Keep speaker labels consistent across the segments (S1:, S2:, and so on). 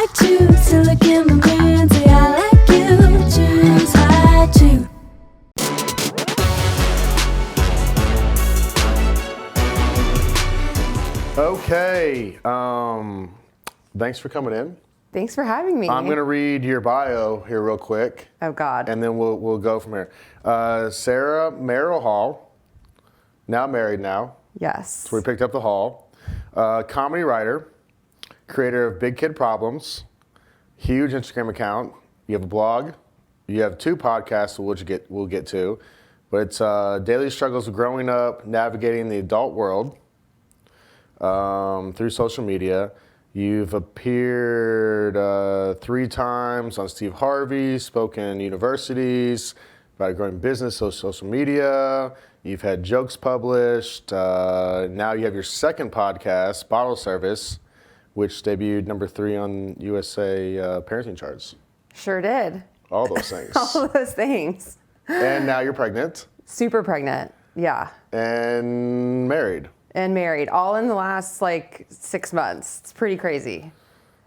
S1: like to look in the mirror and say I like you. Choose hard to.
S2: Okay, thanks for coming in.
S3: Thanks for having me.
S2: I'm gonna read your bio here real quick.
S3: Oh God.
S2: And then we'll go from here. Sarah Merrill Hall, now married now.
S3: Yes.
S2: So we picked up the Hall. Comedy writer, creator of Big Kid Problems, huge Instagram account. You have a blog. You have 2 podcasts, which we'll get to. But it's daily struggles of growing up, navigating the adult world through social media. You've appeared 3 times on Steve Harvey, spoken in universities about growing business, social media. You've had jokes published. Now you have your second podcast, Bottle Service, which debuted number 3 on USA parenting charts.
S3: Sure did.
S2: All those things.
S3: All those things.
S2: And now you're pregnant.
S3: Super pregnant. Yeah.
S2: And married.
S3: And married. All in the last 6 months. It's pretty crazy.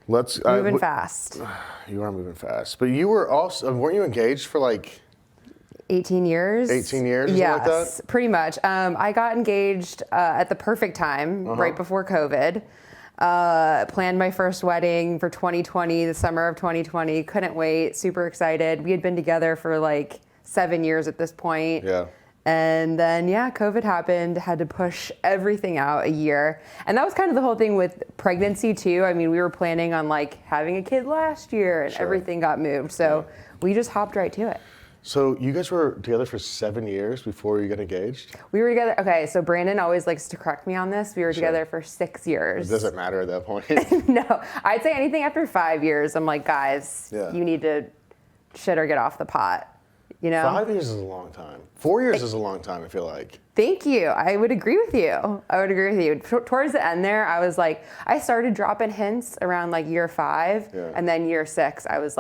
S3: Moving fast.
S2: You are moving fast. But you were also, weren't you engaged for
S3: 18 years.
S2: 18 years or
S3: yes,
S2: something like that?
S3: Pretty much. I got engaged at the perfect time, right before COVID. Planned my first wedding for 2020, the summer of 2020. Couldn't wait. Super excited. We had been together for 7 years at this point.
S2: Yeah.
S3: And then, COVID happened, had to push everything out a year. And that was kind of the whole thing with pregnancy, too. I mean, we were planning on, having a kid last year, and everything got moved. So we just hopped right to it.
S2: So you guys were together for 7 years before you got engaged?
S3: We were together, okay, so Brandon always likes to correct me on this. We were together for 6 years.
S2: It doesn't matter at that point.
S3: No, I'd say anything after 5 years, I'm like, guys, you need to shit or get off the pot.
S2: 5 years is a long time. 4 years is a long time, I feel like.
S3: Thank you. I would agree with you. Towards the end there, I was I started dropping hints around year 5, and then year 6, I was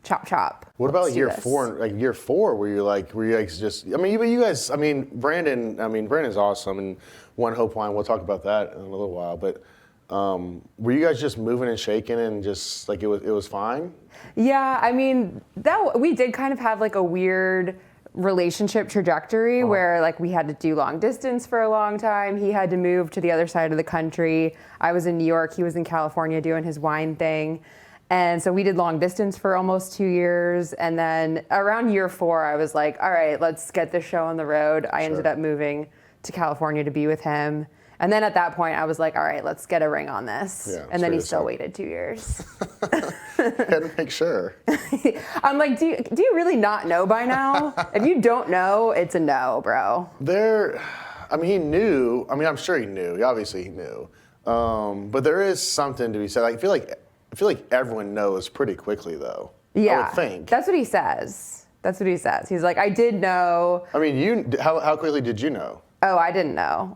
S3: chop chop.
S2: What about year 4? Year 4, were you just? I mean, you guys. I mean, Brandon's awesome, and One Hope Wine. We'll talk about that in a little while. But were you guys just moving and shaking and just it was fine?
S3: Yeah, I mean, that we did kind of have a weird relationship trajectory where we had to do long distance for a long time. He had to move to the other side of the country. I was in New York. He was in California doing his wine thing. And so we did long distance for almost 2 years. And then around year 4, I was like, all right, let's get this show on the road. I ended up moving to California to be with him. And then at that point, I was like, all right, let's get a ring on this.
S2: Yeah,
S3: and then he still waited 2 years.
S2: Had to make sure.
S3: I'm like, do you really not know by now? If you don't know, it's a no, bro.
S2: He knew. I mean, I'm sure he knew. Obviously, he knew. But there is something to be said. I feel like everyone knows pretty quickly, though.
S3: Yeah.
S2: I would think.
S3: That's what he says. He's like, I did know.
S2: I mean, how quickly did you know?
S3: Oh, I didn't know.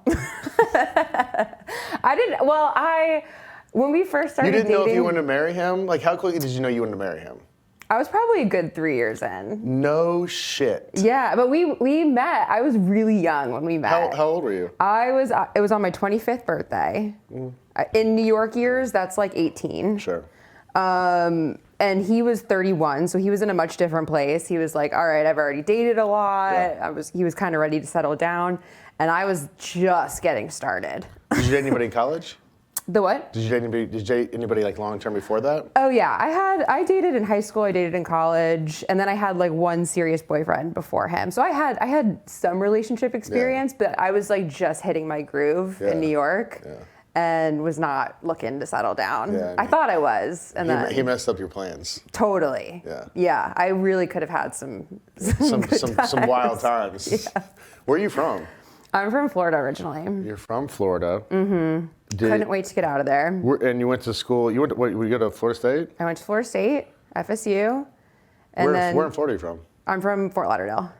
S3: I didn't. Well, when we first started dating.
S2: You didn't know if you wanted to marry him? How quickly did you know you wanted to marry him?
S3: I was probably a good 3 years in.
S2: No shit.
S3: Yeah, but we met. I was really young when we met.
S2: How old were you?
S3: It was on my 25th birthday. In New York years, that's 18.
S2: Sure.
S3: And he was 31, so he was in a much different place. He was like, all right, I've already dated a lot. Yeah. He was kind of ready to settle down, and I was just getting started.
S2: Did you date anybody in college?
S3: The what?
S2: Did you date anybody long term before that?
S3: Oh yeah, I dated in high school, I dated in college, and then I had one serious boyfriend before him. So I had some relationship experience, but I was just hitting my groove in New York. Yeah. And was not looking to settle down. Yeah, I thought I was, and then
S2: he messed up your plans.
S3: Totally. Yeah. Yeah, I really could have had some
S2: wild times. Yeah. Where are you from?
S3: I'm from Florida originally.
S2: You're from Florida.
S3: Mm-hmm. Couldn't wait to get out of there.
S2: And you went to school. You go to Florida State?
S3: I went to Florida State, FSU. And
S2: where in Florida are you from?
S3: I'm from Fort Lauderdale.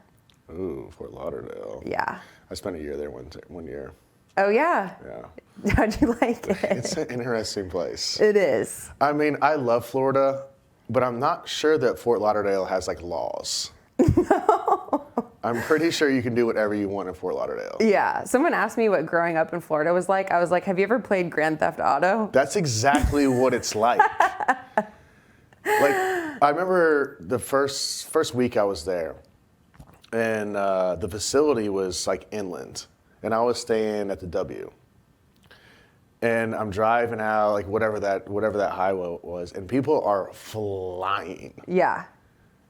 S2: Ooh, Fort Lauderdale.
S3: Yeah.
S2: I spent a year there one year.
S3: Oh, yeah?
S2: Yeah.
S3: How'd you like it?
S2: It's an interesting place.
S3: It is.
S2: I mean, I love Florida, but I'm not sure that Fort Lauderdale has laws. No. I'm pretty sure you can do whatever you want in Fort Lauderdale.
S3: Yeah. Someone asked me what growing up in Florida was like. I was like, have you ever played Grand Theft Auto?
S2: That's exactly what it's like. Like, I remember the first week I was there, and the facility was like inland, and I was staying at the W. And I'm driving out, like whatever that highway was, and people are flying.
S3: Yeah.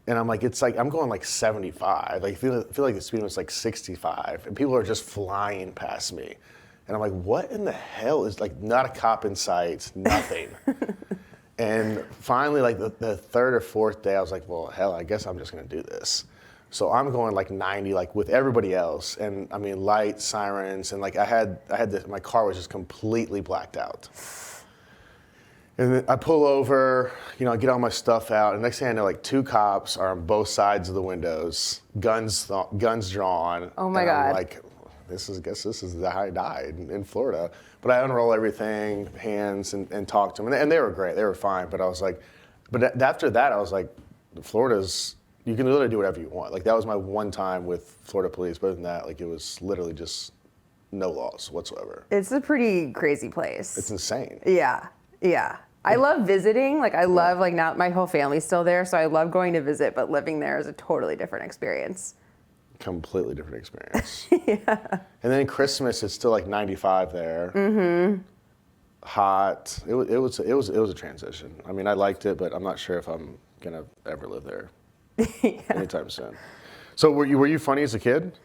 S2: And I'm like, it's like I'm going like 75. Like, I feel like the speed limit's like 65, and people are just flying past me. And I'm like, what in the hell is, like, not a cop in sight, nothing. And finally, like the third or fourth day, I was like, well, hell, I guess I'm just gonna do this. So I'm going like 90, like with everybody else, and I mean lights, sirens, and like I had this, my car was just completely blacked out. And then I pull over, I get all my stuff out, and next thing I know, like 2 cops are on both sides of the windows, guns drawn.
S3: Oh my
S2: and
S3: God.
S2: I'm like, I guess this is how I died in Florida. But I unroll everything, hands, and talk to them, and they were great, they were fine. But I was like, after that, I was like, Florida's. You can literally do whatever you want. Like, that was my one time with Florida police. But other than that, like, it was literally just no laws whatsoever.
S3: It's a pretty crazy place.
S2: It's insane.
S3: Yeah. I love visiting. Like, I love, like, now my whole family's still there, so I love going to visit, but living there is a totally different experience.
S2: Completely different experience. Yeah. And then Christmas, it's still like 95 there. Mm-hmm. Hot. It was a transition. I mean, I liked it, but I'm not sure if I'm gonna ever live there. Anytime soon. So were you funny as a kid?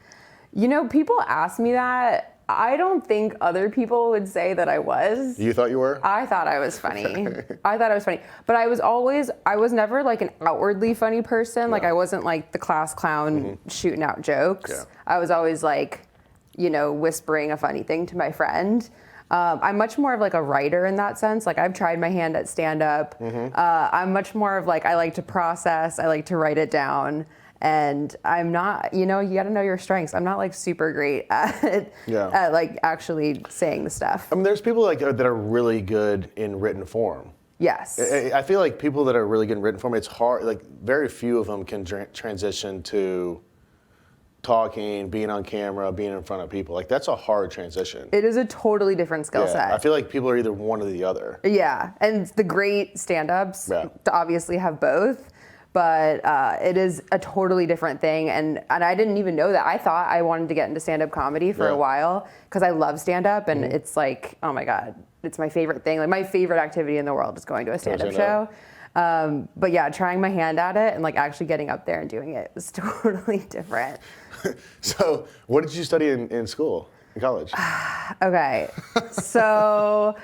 S3: People ask me that. I don't think other people would say that I was.
S2: You thought you were?
S3: I thought I was funny. But I was never like an outwardly funny person. Like, I wasn't like the class clown shooting out jokes.
S2: Yeah.
S3: I was always like, whispering a funny thing to my friend. I'm much more of like a writer in that sense. Like, I've tried my hand at stand-up. I'm much more of like, I like to process, I like to write it down. And I'm not, you gotta know your strengths. I'm not like super great at like actually saying the stuff.
S2: I mean, there's people like that are really good in written form.
S3: Yes.
S2: I feel like people that are really good in written form, it's hard, like very few of them can transition to talking, being on camera, being in front of people. Like, that's a hard transition.
S3: It is a totally different skill set.
S2: I feel like people are either one or the other.
S3: Yeah, and the great stand-ups obviously have both, but it is a totally different thing, and I didn't even know that. I thought I wanted to get into stand-up comedy for a while because I love stand-up, and it's like, oh my God, it's my favorite thing. Like, my favorite activity in the world is going to a stand-up show. But yeah, trying my hand at it and like actually getting up there and doing it was totally different.
S2: So what did you study in school, in college?
S3: Okay, so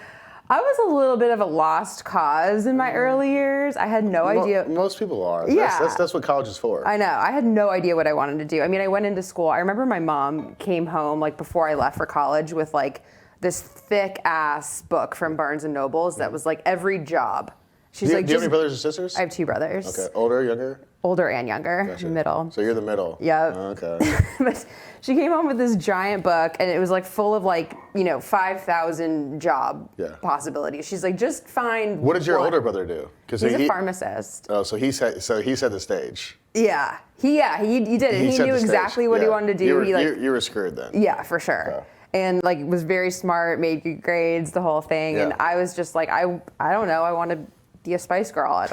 S3: I was a little bit of a lost cause in my early years. I had no idea.
S2: Most people are.
S3: Yeah.
S2: That's what college is for.
S3: I know. I had no idea what I wanted to do. I mean, I went into school. I remember my mom came home like before I left for college with like this thick ass book from Barnes and Nobles that was like every job. She's
S2: do
S3: like,
S2: you have any brothers or sisters?
S3: I have 2 brothers.
S2: Okay, older, younger?
S3: Older and younger,
S2: Gotcha.
S3: middle.
S2: So you're the middle.
S3: Yep.
S2: Okay.
S3: But she came home with this giant book, and it was like full of like 5,000 job possibilities. She's like, just find.
S2: What did your
S3: one.
S2: older brother do?
S3: He's a pharmacist.
S2: Oh, so he set the stage.
S3: Yeah, he did it. He knew exactly what he wanted to do.
S2: You were screwed then.
S3: Yeah, for sure.
S2: Okay.
S3: And like was very smart, made good grades, the whole thing.
S2: Yeah.
S3: And I was just like, I don't know. I want to be a Spice Girl. I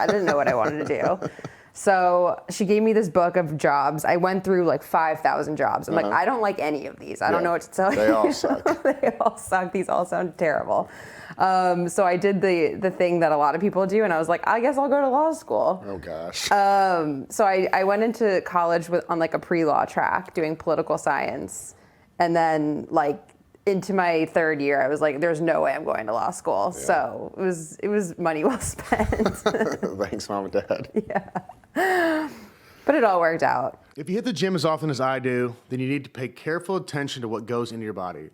S3: didn't know what I wanted to do. So she gave me this book of jobs. I went through like 5,000 jobs. I'm like, I don't like any of these. I don't know what to tell you.
S2: They all suck.
S3: They all suck. These all sound terrible. So I did the thing that a lot of people do, and I was like, I guess I'll go to law school.
S2: Oh gosh.
S3: So I went into college on like a pre-law track doing political science, and then like into my 3rd year, I was like, there's no way I'm going to law school. Yeah. So it was money well spent.
S2: Thanks, Mom and Dad.
S3: Yeah. But it all worked out.
S2: If you hit the gym as often as I do, then you need to pay careful attention to what goes into your body.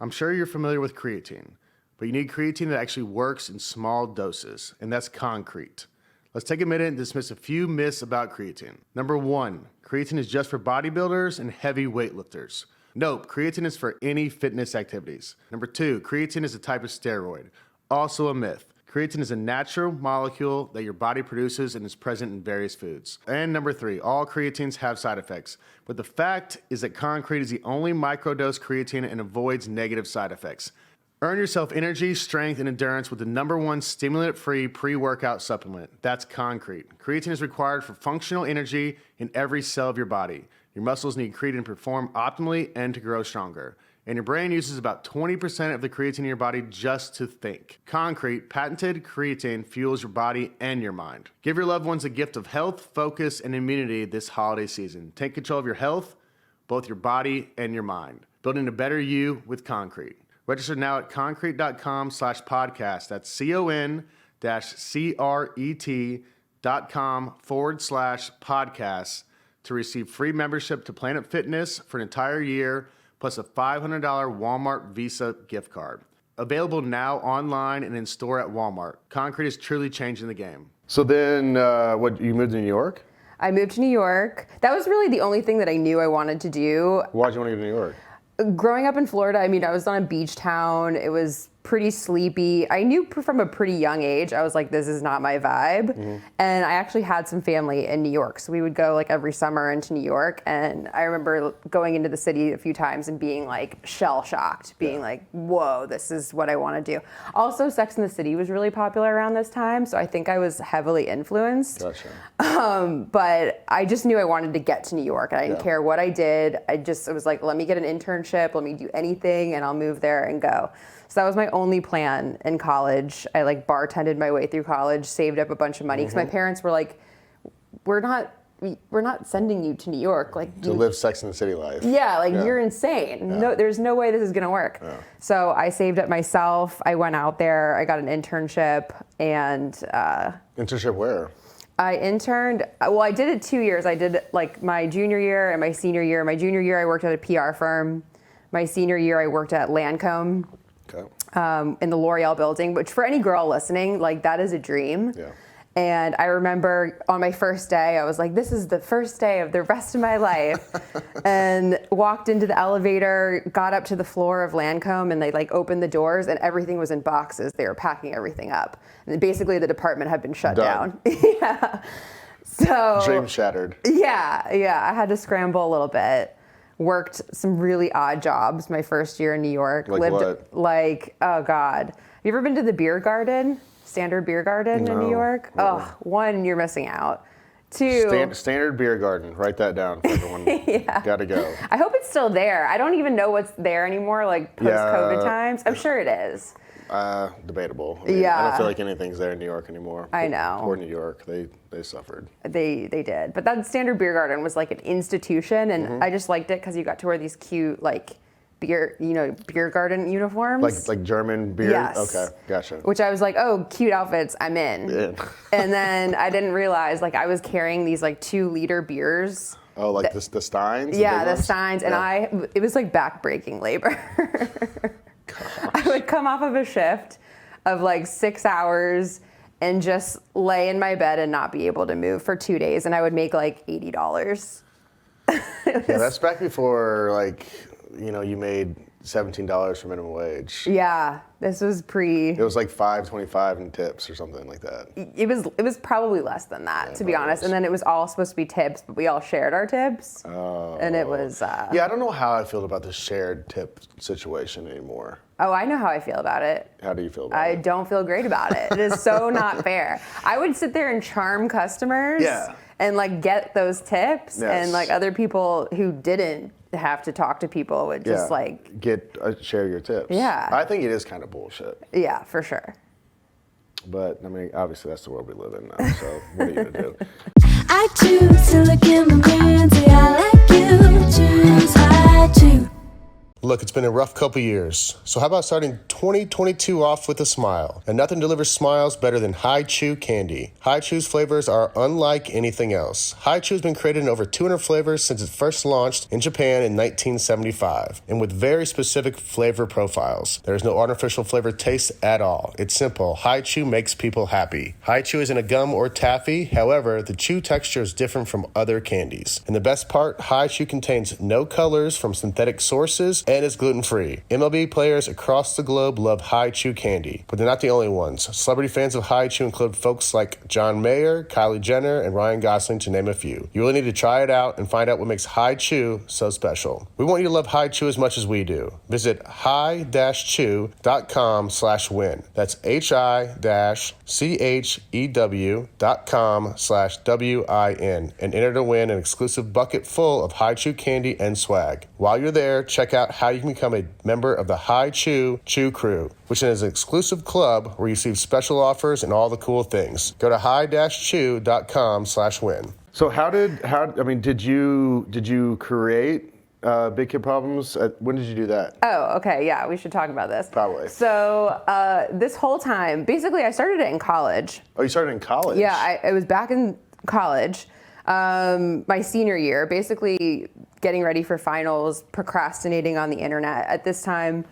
S2: I'm sure you're familiar with creatine, but you need creatine that actually works in small doses, and that's concrete. Let's take a minute and dismiss a few myths about creatine. Number 1, creatine is just for bodybuilders and heavy weightlifters. Nope, creatine is for any fitness activities. Number 2, creatine is a type of steroid. Also a myth. Creatine is a natural molecule that your body produces and is present in various foods. And number 3, all creatines have side effects. But the fact is that concrete is the only microdose creatine and avoids negative side effects. Earn yourself energy, strength, and endurance with the #1 stimulant-free pre-workout supplement. That's Concrete. Creatine is required for functional energy in every cell of your body. Your muscles need creatine to perform optimally and to grow stronger. And your brain uses about 20% of the creatine in your body just to think. Concrete, patented creatine, fuels your body and your mind. Give your loved ones a gift of health, focus, and immunity this holiday season. Take control of your health, both your body and your mind. Building a better you with Concrete. Register now at concrete.com/podcast. That's CON-CRET.com/podcast to receive free membership to Planet Fitness for an entire year, plus a $500 Walmart Visa gift card. Available now online and in store at Walmart. Concrete is truly changing the game. So then, you moved to New York?
S3: I moved to New York. That was really the only thing that I knew I wanted to do.
S2: Why'd you want to go to New York?
S3: Growing up in Florida, I mean, I was on a beach town. It was pretty sleepy. I knew from a pretty young age, I was like, this is not my vibe. Mm-hmm. And I actually had some family in New York. So we would go like every summer into New York. And I remember going into the city a few times and being like shell shocked, being like, whoa, this is what I want to do. Also, Sex and the City was really popular around this time. So I think I was heavily influenced.
S2: Gotcha.
S3: But I just knew I wanted to get to New York. And I didn't care what I did. I was like, let me get an internship. Let me do anything and I'll move there and go. So that was my only plan in college. I like bartended my way through college, saved up a bunch of money because my parents were like, we're not sending you to New York like
S2: to live Sex and the City life.
S3: Yeah, you're insane. Yeah. No, there's no way this is gonna work. Yeah. So I saved up myself. I went out there. I got an internship and
S2: internship where?
S3: I interned. Well, I did it 2 years. I did like my junior year and my senior year. My junior year, I worked at a PR firm. My senior year, I worked at Lancome.
S2: Okay.
S3: In the L'Oreal building, which for any girl listening, like that is a dream.
S2: Yeah.
S3: And I remember on my first day, I was like, this is the first day of the rest of my life. And walked into the elevator, got up to the floor of Lancome, and they like opened the doors and everything was in boxes. They were packing everything up. And basically the department had been shut down. Yeah. So
S2: dream shattered.
S3: Yeah. I had to scramble a little bit. Worked some really odd jobs my first year in New York.
S2: Like what?
S3: Like, oh God. Have you ever been to the beer garden? Standard Beer Garden in New York? No. Oh, one, you're missing out. Two.
S2: Standard Beer Garden. Write that down for everyone.
S3: Yeah.
S2: Gotta go.
S3: I hope it's still there. I don't even know what's there anymore, like post-COVID times. I'm sure it is.
S2: Debatable. I mean, I don't feel like anything's there in New York anymor.
S3: I know.
S2: Poor New York. They suffered.
S3: They did. But that Standard Beer Garden was like an institution, and I just liked it because you got to wear these cute, like, beer garden uniforms.
S2: Like German beer?
S3: Yes.
S2: Okay, gotcha.
S3: Which I was like, oh, cute outfits, I'm in.
S2: Yeah.
S3: And then I didn't realize, like, I was carrying these, like, 2-liter beers.
S2: Oh, like the Steins?
S3: Yeah, the Steins. And it was like back-breaking labor. I would come off of a shift of like 6 hours and just lay in my bed and not be able to move for 2 days. And I would make like $80.
S2: Yeah, that's back before you made $17 for minimum wage.
S3: Yeah, this was
S2: It was like $5.25 in tips or something like that.
S3: It was probably less than that, to be honest. And then it was all supposed to be tips, but we all shared our tips.
S2: Oh.
S3: And it was...
S2: Yeah, I don't know how I feel about the shared tip situation anymore.
S3: Oh, I know how I feel about it.
S2: How do you feel about it?
S3: I don't feel great about it. It is so not fair. I would sit there and charm customers and like get those tips, and like other people who didn't have to talk to people would just like
S2: share your tips.
S3: Yeah.
S2: I think it is kind of bullshit.
S3: Yeah, for sure.
S2: But I mean, obviously that's the world we live in now. So what are you gonna do?
S1: I choose to look in my mirror and say I like you. Choose I choose.
S2: Look, it's been a rough couple years, so how about starting 2022 off with a smile? And nothing delivers smiles better than Hi Chew candy. Hi Chew's flavors are unlike anything else. Hi Chew has been created in over 200 flavors since it first launched in Japan in 1975, and with very specific flavor profiles. There is no artificial flavor taste at all. It's simple. Hi Chew makes people happy. Hi Chew isn't a gum or taffy, however, the chew texture is different from other candies. And the best part, Hi Chew contains no colors from synthetic sources and it's gluten-free. MLB players across the globe love High Chew candy, but they're not the only ones. Celebrity fans of High Chew include folks like John Mayer, Kylie Jenner, and Ryan Gosling, to name a few. You really need to try it out and find out what makes High Chew so special. We want you to love High Chew as much as we do. Visit high-chew.com/win. That's hi-chew.com/WIN and enter to win an exclusive bucket full of High Chew candy and swag. While you're there, check out how you can become a member of the High Chew Crew, which is an exclusive club where you receive special offers and all the cool things. Go to high-chew.com/win. So did you create Big Kid Problems? When did you do that?
S3: Oh, okay. Yeah, we should talk about this.
S2: Probably.
S3: So this whole time, basically, I started it in college.
S2: Oh, you started in college?
S3: Yeah, it was back in college, my senior year, basically getting ready for finals, procrastinating on the internet. At this time,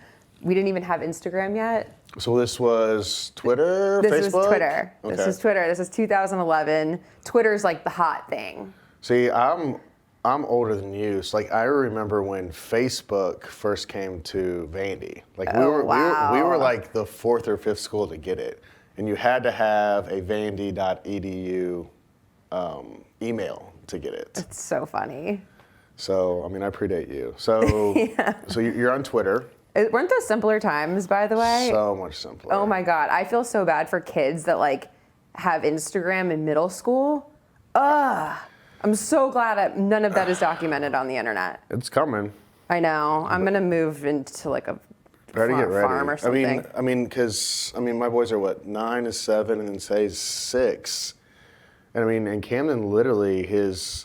S3: we didn't even have Instagram yet.
S2: So this was Twitter,
S3: This
S2: Facebook?
S3: was Twitter.
S2: Okay.
S3: This was Twitter. This was 2011. Twitter's like the hot thing.
S2: See, I'm older than you. So I remember when Facebook first came to Vandy. We were like the fourth or fifth school to get it, and you had to have a vandy.edu email to get it.
S3: It's so funny.
S2: So I predate you. So so you're on Twitter.
S3: Weren't those simpler times, by the way?
S2: So much simpler.
S3: Oh my God, I feel so bad for kids that have Instagram in middle school. Ugh. I'm so glad none of that is documented on the internet.
S2: It's coming.
S3: I know. I'm gonna move into a farm or something.
S2: Because my boys are 9 is 7 and then Say's 6, and Camden literally his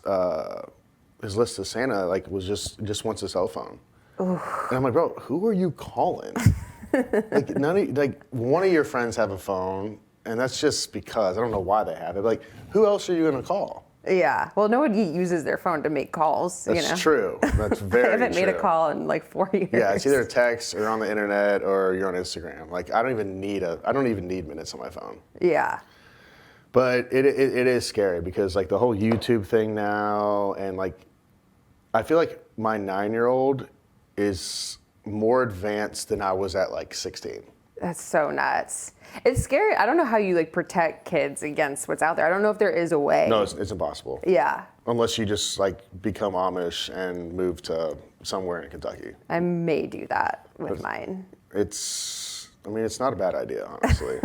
S2: list to Santa was just wants a cell phone. Oof. And I'm like, bro, who are you calling? One of your friends have a phone, and that's just because I don't know why they have it. Who else are you gonna call?
S3: Yeah. Well, nobody uses their phone to make calls.
S2: That's true. That's very true.
S3: I haven't made a call in 4 years.
S2: Yeah, it's either a text or on the internet or you're on Instagram. I don't even need minutes on my phone.
S3: Yeah.
S2: But it is scary because the whole YouTube thing now, and I feel like my 9-year-old is more advanced than I was at 16.
S3: That's so nuts. It's scary. I don't know how you protect kids against what's out there. I don't know if there is a way.
S2: No, it's impossible.
S3: Yeah.
S2: Unless you just become Amish and move to somewhere in Kentucky.
S3: I may do that with mine.
S2: It's not a bad idea, honestly.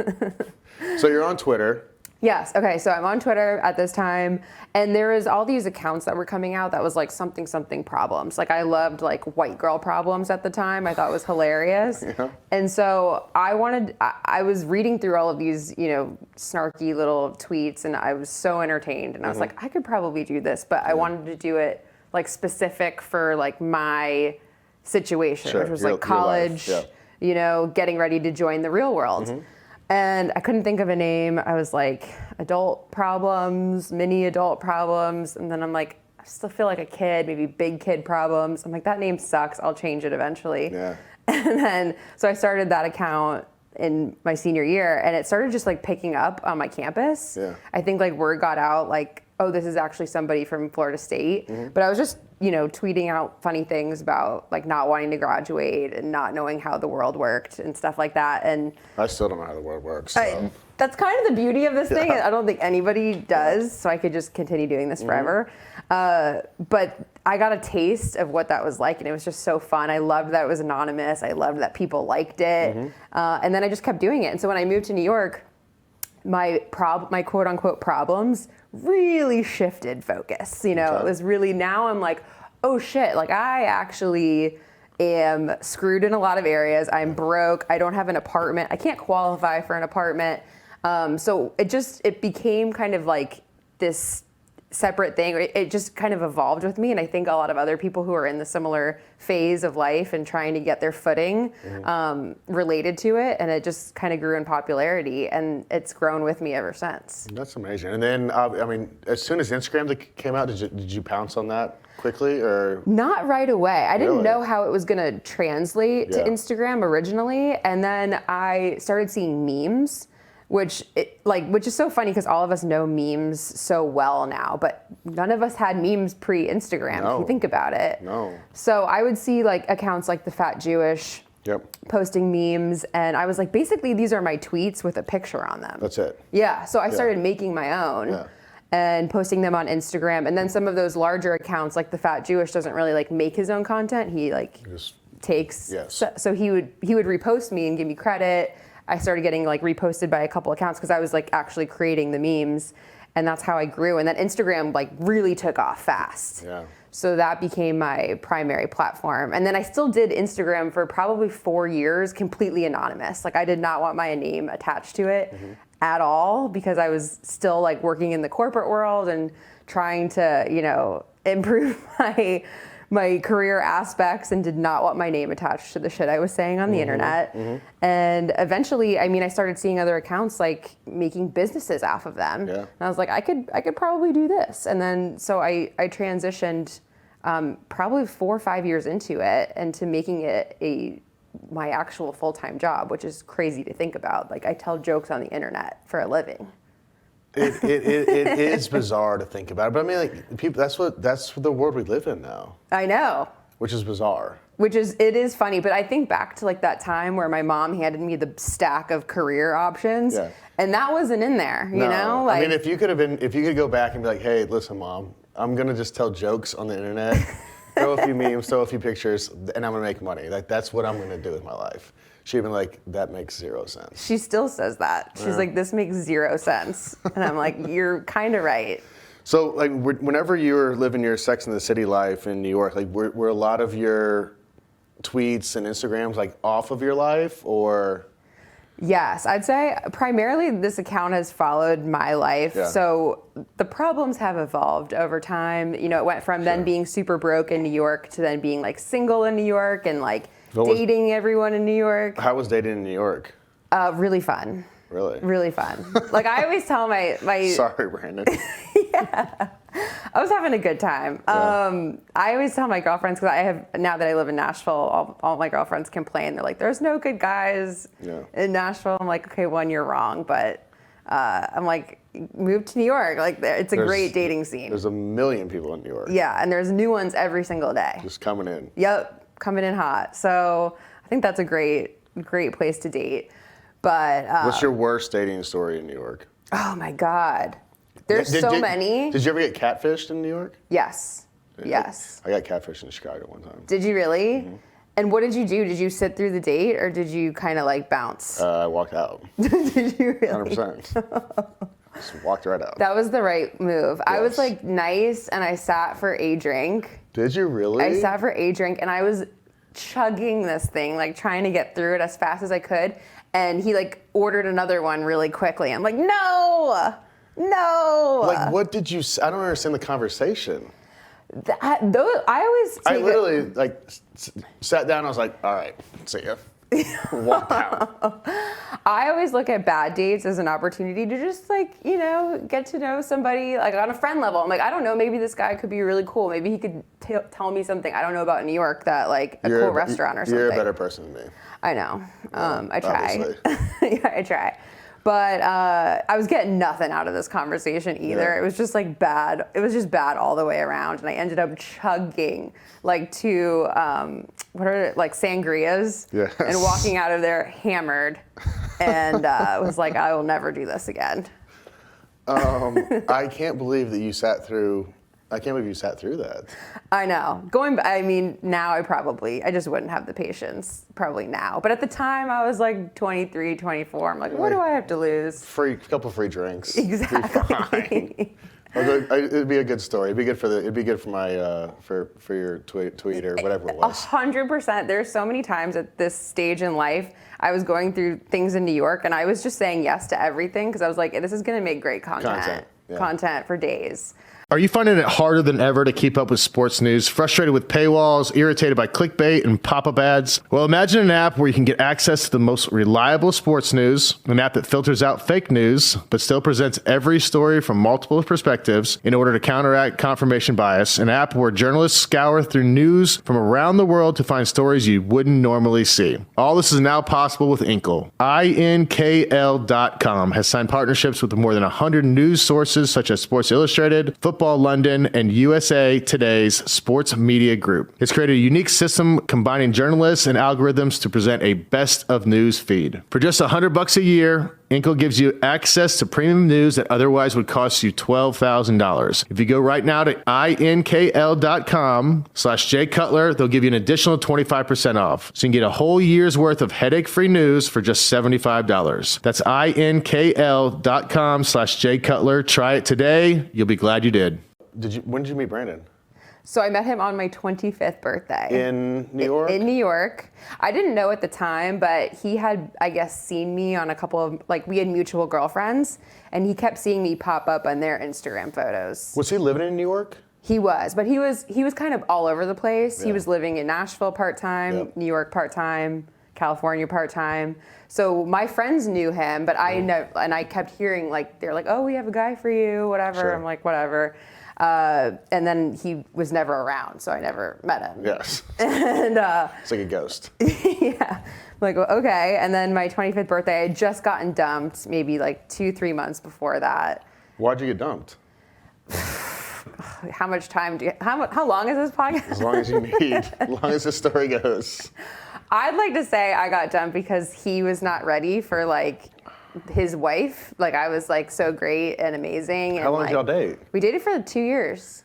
S2: So you're on Twitter.
S3: Yes. Okay. So I'm on Twitter at this time, and there was all these accounts that were coming out that was something problems. I loved white girl problems at the time. I thought it was hilarious. Yeah. And so I was reading through all of these, snarky little tweets, and I was so entertained. And I was I could probably do this, but I wanted to do it specific for my situation,
S2: sure.
S3: which was
S2: your
S3: college, getting ready to join the real world. Mm-hmm. And I couldn't think of a name. I was adult problems, mini adult problems. And then I'm I still feel like a kid, maybe big kid problems. I'm that name sucks. I'll change it eventually.
S2: Yeah.
S3: And then, so I started that account in my senior year, and it started just picking up on my campus.
S2: Yeah.
S3: I think word got out oh, this is actually somebody from Florida State. Mm-hmm. But I was just, tweeting out funny things about not wanting to graduate and not knowing how the world worked and stuff like that. And
S2: I still don't know how the world works. So.
S3: That's kind of the beauty of this thing. I don't think anybody does, so I could just continue doing this forever. But I got a taste of what that was like, and it was just so fun. I loved that it was anonymous. I loved that people liked it. Mm-hmm. And then I just kept doing it. And so when I moved to New York, my quote unquote problems really shifted focus. It was really, now I'm oh shit, I actually am screwed in a lot of areas. I'm broke. I don't have an apartment. I can't qualify for an apartment. So it became kind of this separate thing. It just kind of evolved with me, and I think a lot of other people who are in the similar phase of life and trying to get their footing related to it, and it just kind of grew in popularity, and it's grown with me ever since.
S2: That's amazing. And then, as soon as Instagram came out, did you pounce on that quickly, or? Not
S3: right away. I didn't know how it was going to translate to Instagram originally, and then I started seeing memes which is so funny because all of us know memes so well now, but none of us had memes pre-Instagram, if you think about it.
S2: No.
S3: So I would see like accounts like the Fat Jewish posting memes, and I was like, basically these are my tweets with a picture on them.
S2: That's it.
S3: Yeah, so I started making my own and posting them on Instagram, and then some of those larger accounts like the Fat Jewish doesn't really like make his own content. He like takes, so he would repost me and give me credit. I started getting like reposted by a couple accounts because I was like actually creating the memes, and that's how I grew. And then Instagram like really took off fast. Yeah. So that became my primary platform. And then I still did Instagram for probably 4 years, completely anonymous. Like I did not want my name attached to it at all because I was still like working in the corporate world and trying to, you know, improve my career aspects and did not want my name attached to the shit I was saying on the internet. And eventually, I mean, I started seeing other accounts like making businesses off of them. And I was like, I could probably do this. And then, so I transitioned probably 4 or 5 years into it and to making it my actual full-time job, which is crazy to think about. Like I tell jokes on the internet for a living.
S2: It is bizarre to think about, but I mean, like people. That's the world we live in now.
S3: I know.
S2: Which is bizarre.
S3: It is funny, but I think back to like that time where my mom handed me the stack of career options, and that wasn't in there. You know, like,
S2: I mean, if you could go back and be like, hey, listen, Mom, I'm gonna just tell jokes on the internet, throw a few memes, throw a few pictures, and I'm gonna make money. Like that's what I'm gonna do with my life. She'd been like, that makes 0 sense.
S3: She still says that. She's like, this makes 0 sense. And I'm like, you're kind of right.
S2: So like whenever you were living your Sex and the City life in New York, like were a lot of your tweets and Instagrams like off of your life or?
S3: Yes, I'd say primarily this account has followed my life. So the problems have evolved over time. You know, it went from then being super broke in New York to then being like single in New York and like dating everyone in New York.
S2: How was dating in New York?
S3: Really fun.
S2: Really?
S3: Really fun. Like I always tell my
S2: Sorry, Brandon.
S3: I was having a good time. I always tell my girlfriends, because now that I live in Nashville, all my girlfriends complain. They're like, there's no good guys in Nashville. I'm like, okay, one, you're wrong. But I'm like, move to New York. Like, it's a great dating scene.
S2: There's a million people in New York.
S3: Yeah, and there's new ones every single day.
S2: Just coming in.
S3: Yep, coming in hot. So I think that's a great place to date. But
S2: what's your worst dating story in New York?
S3: Oh my God. There's so many.
S2: Did you ever get catfished in New York?
S3: Yes. Yes.
S2: I got catfished in Chicago one time.
S3: Did you really? And what did you do? Did you sit through the date or did you kind of like bounce?
S2: I walked out.
S3: Did you really?
S2: 100%. Just walked right out.
S3: That was the right move. Yes. I was like nice and I sat for a drink.
S2: Did you really?
S3: I sat for a drink and I was chugging this thing, like trying to get through it as fast as I could. And he like ordered another one really quickly. I'm like, no.
S2: Like, what did you say? I don't understand the conversation.
S3: I
S2: literally like sat down. I was like, all right, see ya. Walked out.
S3: I always look at bad dates as an opportunity to just like, you know, get to know somebody like on a friend level. I'm like, I don't know, maybe this guy could be really cool. Maybe he could tell me something I don't know about New York, that like a cool restaurant or something.
S2: You're a better person than me.
S3: I know. I try. Yeah, I try. But I was getting nothing out of this conversation either. Yeah. It was just like bad. It was just bad all the way around. And I ended up chugging like 2, what are it, like sangrias. Yes. And walking out of there hammered. And was like, I will never do this again.
S2: I can't believe that you sat through. I can't believe you sat through that.
S3: I know. I mean, now I just wouldn't have the patience probably now. But at the time I was like 23, 24. I'm like, what do I have to lose?
S2: Couple free drinks.
S3: Exactly.
S2: It'd be a good story. It'd be good for my for your tweet or whatever it was.
S3: 100%. There's so many times at this stage in life I was going through things in New York and I was just saying yes to everything because I was like, this is going to make great content. Content for days.
S2: Are you finding it harder than ever to keep up with sports news? Frustrated with paywalls, irritated by clickbait and pop-up ads? Well, imagine an app where you can get access to the most reliable sports news, an app that filters out fake news, but still presents every story from multiple perspectives in order to counteract confirmation bias, an app where journalists scour through news from around the world to find stories you wouldn't normally see. All this is now possible with Inkl. INKL.com has signed partnerships with more than 100 news sources such as Sports Illustrated, Football London, and USA Today's Sports Media Group. It's created a unique system combining journalists and algorithms to present a best of news feed. For just $100 a year, Inkl gives you access to premium news that otherwise would cost you $12,000. If you go right now to inkl.com/jcutler, they'll give you an additional 25% off. So you can get a whole year's worth of headache-free news for just $75. That's inkl.com/jcutler. Try it today. You'll be glad you did. When did you meet Brandon?
S3: So I met him on my 25th birthday.
S2: In New York?
S3: In New York. I didn't know at the time, but he had, I guess, seen me on a couple of, we had mutual girlfriends, and he kept seeing me pop up on their Instagram photos.
S2: Was he living in New York?
S3: He was, but he was kind of all over the place.
S2: Yeah.
S3: He was living in Nashville part-time,
S2: Yep.
S3: New York part-time, California part-time. So my friends knew him, but I know, and I kept hearing, they're like, oh, we have a guy for you, whatever.
S2: Sure.
S3: I'm like, whatever. And then he was never around, so I never met him.
S2: Yes.
S3: And
S2: It's like a ghost.
S3: yeah, I'm like, well, okay. And then my 25th birthday, I had just gotten dumped, maybe 2-3 months before that.
S2: Why'd you get dumped?
S3: How much time do you? How long is this podcast?
S2: As long as you need. As long as the story goes.
S3: I'd like to say I got dumped because he was not ready for his wife. I was so great and amazing.
S2: How long did y'all date?
S3: We dated for 2 years.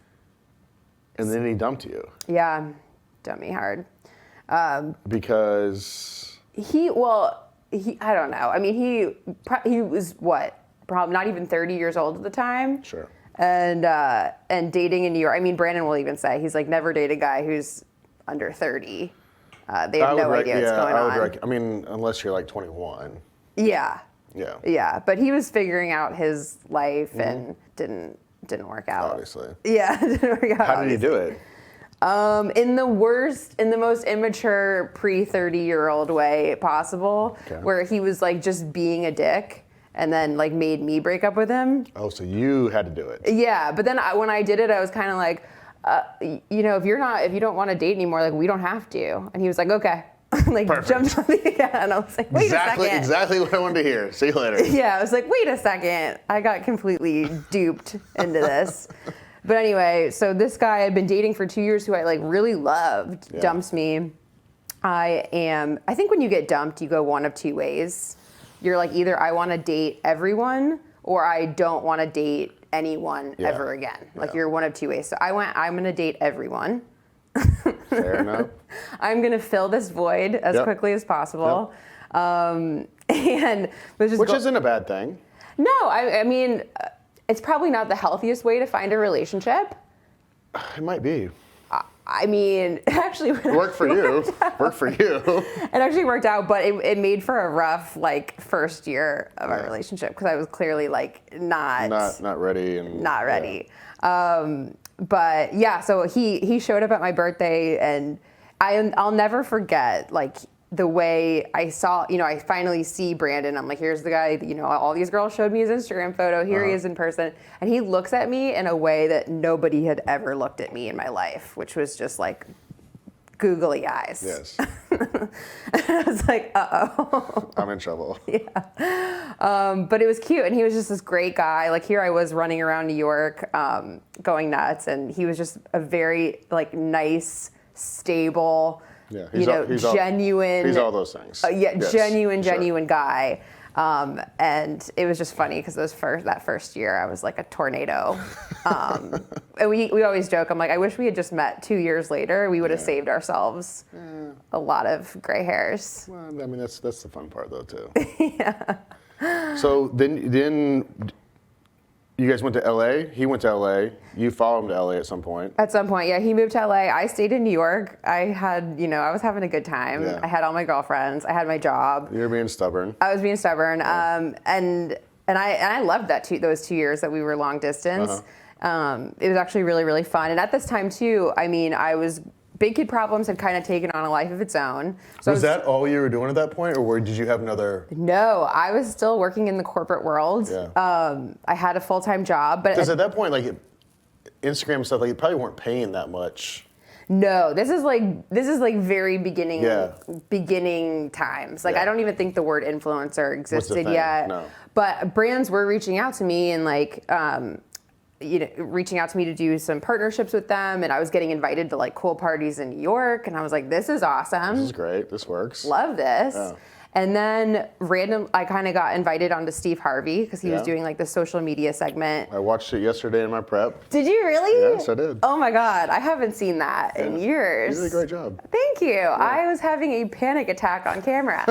S2: And then he dumped you.
S3: Yeah, dumped me hard.
S2: Because
S3: I don't know. I mean, he was probably not even 30 years old at the time.
S2: Sure.
S3: And dating in New York. I mean, Brandon will even say he's never date a guy who's under 30. They have no idea what's going on.
S2: I mean, unless you're 21.
S3: Yeah.
S2: Yeah.
S3: Yeah, but he was figuring out his life and didn't work out.
S2: Obviously.
S3: Yeah, didn't work out.
S2: How did he do it?
S3: In the most immature pre-30-year-old way possible,
S2: Okay.
S3: where he was just being a dick, and then made me break up with him.
S2: Oh, so you had to do it.
S3: Yeah, but then when I did it, I was kind of if you don't want to date anymore, we don't have to. And he was like, okay.
S2: Perfect.
S3: Jumped on me again, and I was like, wait a second.
S2: Exactly what I wanted to hear. See you later.
S3: Yeah, I was like, wait a second. I got completely duped into this. But anyway, so this guy I'd been dating for 2 years who I really loved,
S2: Yeah.
S3: dumps me. I think when you get dumped, you go one of two ways. You're either I want to date everyone or I don't want to date anyone ever again. You're one of two ways. So I'm going to date everyone.
S2: Fair enough.
S3: I'm going to fill this void as quickly as possible. And which
S2: isn't a bad thing.
S3: No, I mean, it's probably not the healthiest way to find a relationship.
S2: It might be.
S3: I mean, it actually
S2: Worked for you. Worked for you.
S3: It actually worked out, but it made for a rough first year of our relationship because I was clearly
S2: not ready and
S3: not ready. Yeah. But yeah, so he showed up at my birthday, and I'll never forget the way I saw, I finally see Brandon. I'm like, here's the guy, all these girls showed me his Instagram photo. Here he is in person. And he looks at me in a way that nobody had ever looked at me in my life, which was just googly eyes.
S2: Yes.
S3: I was like, uh-oh.
S2: I'm in trouble.
S3: Yeah. But it was cute. And he was just this great guy. Here I was running around New York, going nuts. And he was just a very nice, stable,
S2: Yeah,
S3: genuine.
S2: He's all those things.
S3: Yes, genuine
S2: sure.
S3: guy. And it was just funny because that first year I was like a tornado. And we always joke, I'm like, I wish we had just met 2 years later. We would have saved ourselves a lot of gray hairs.
S2: Well, I mean, that's the fun part though too. Yeah. So then you guys went to LA. He went to LA. You followed him to LA at some point.
S3: At some point, yeah. He moved to LA. I stayed in New York. I had, I was having a good time.
S2: Yeah.
S3: I had all my girlfriends. I had my job.
S2: You were being stubborn.
S3: I was being stubborn. And I loved those 2 years that we were long distance. It was actually really, really fun. And at this time too, I mean, Big Kid Problems had kind of taken on a life of its own. So
S2: Was that all you were doing at that point, or did you have another?
S3: No, I was still working in the corporate world.
S2: Yeah.
S3: I had a full-time job, but
S2: Because at that point, like Instagram and stuff, like you probably weren't paying that much.
S3: no, this is like very beginning
S2: Yeah.
S3: beginning times. Like
S2: Yeah.
S3: I don't even think the word influencer existed
S2: thing?
S3: yet.
S2: No.
S3: But brands were reaching out to me and like reaching out to me to do some partnerships with them, and I was getting invited to like cool parties in New York, and I was like, this is awesome.
S2: This is great. This works.
S3: Love this.
S2: Yeah.
S3: And then I kind of got invited onto Steve Harvey because he was
S2: Yeah.
S3: doing like the social media segment.
S2: I watched it yesterday in my prep.
S3: Did you really?
S2: Yes, I did.
S3: Oh my God, I haven't seen that in years.
S2: You did a great job.
S3: Thank you. I was having a panic attack on camera.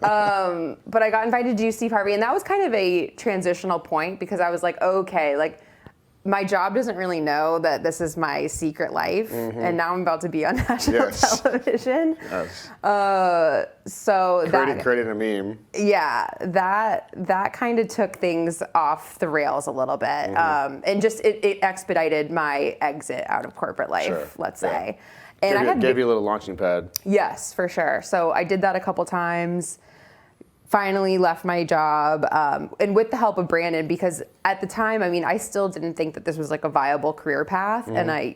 S3: But I got invited to do Steve Harvey, and that was kind of a transitional point because I was like, okay, like my job doesn't really know that this is my secret life, and now I'm about to be on national television.
S2: Yes.
S3: So
S2: Created a meme.
S3: yeah, that kind of took things off the rails a little bit, and just it expedited my exit out of corporate life,
S2: Sure.
S3: let's
S2: Yeah.
S3: say. And
S2: Gave you a little launching pad.
S3: yes, for sure. So I did that a couple times. Finally left my job, and with the help of Brandon, because at the time, I mean, I still didn't think that this was like a viable career path, and I,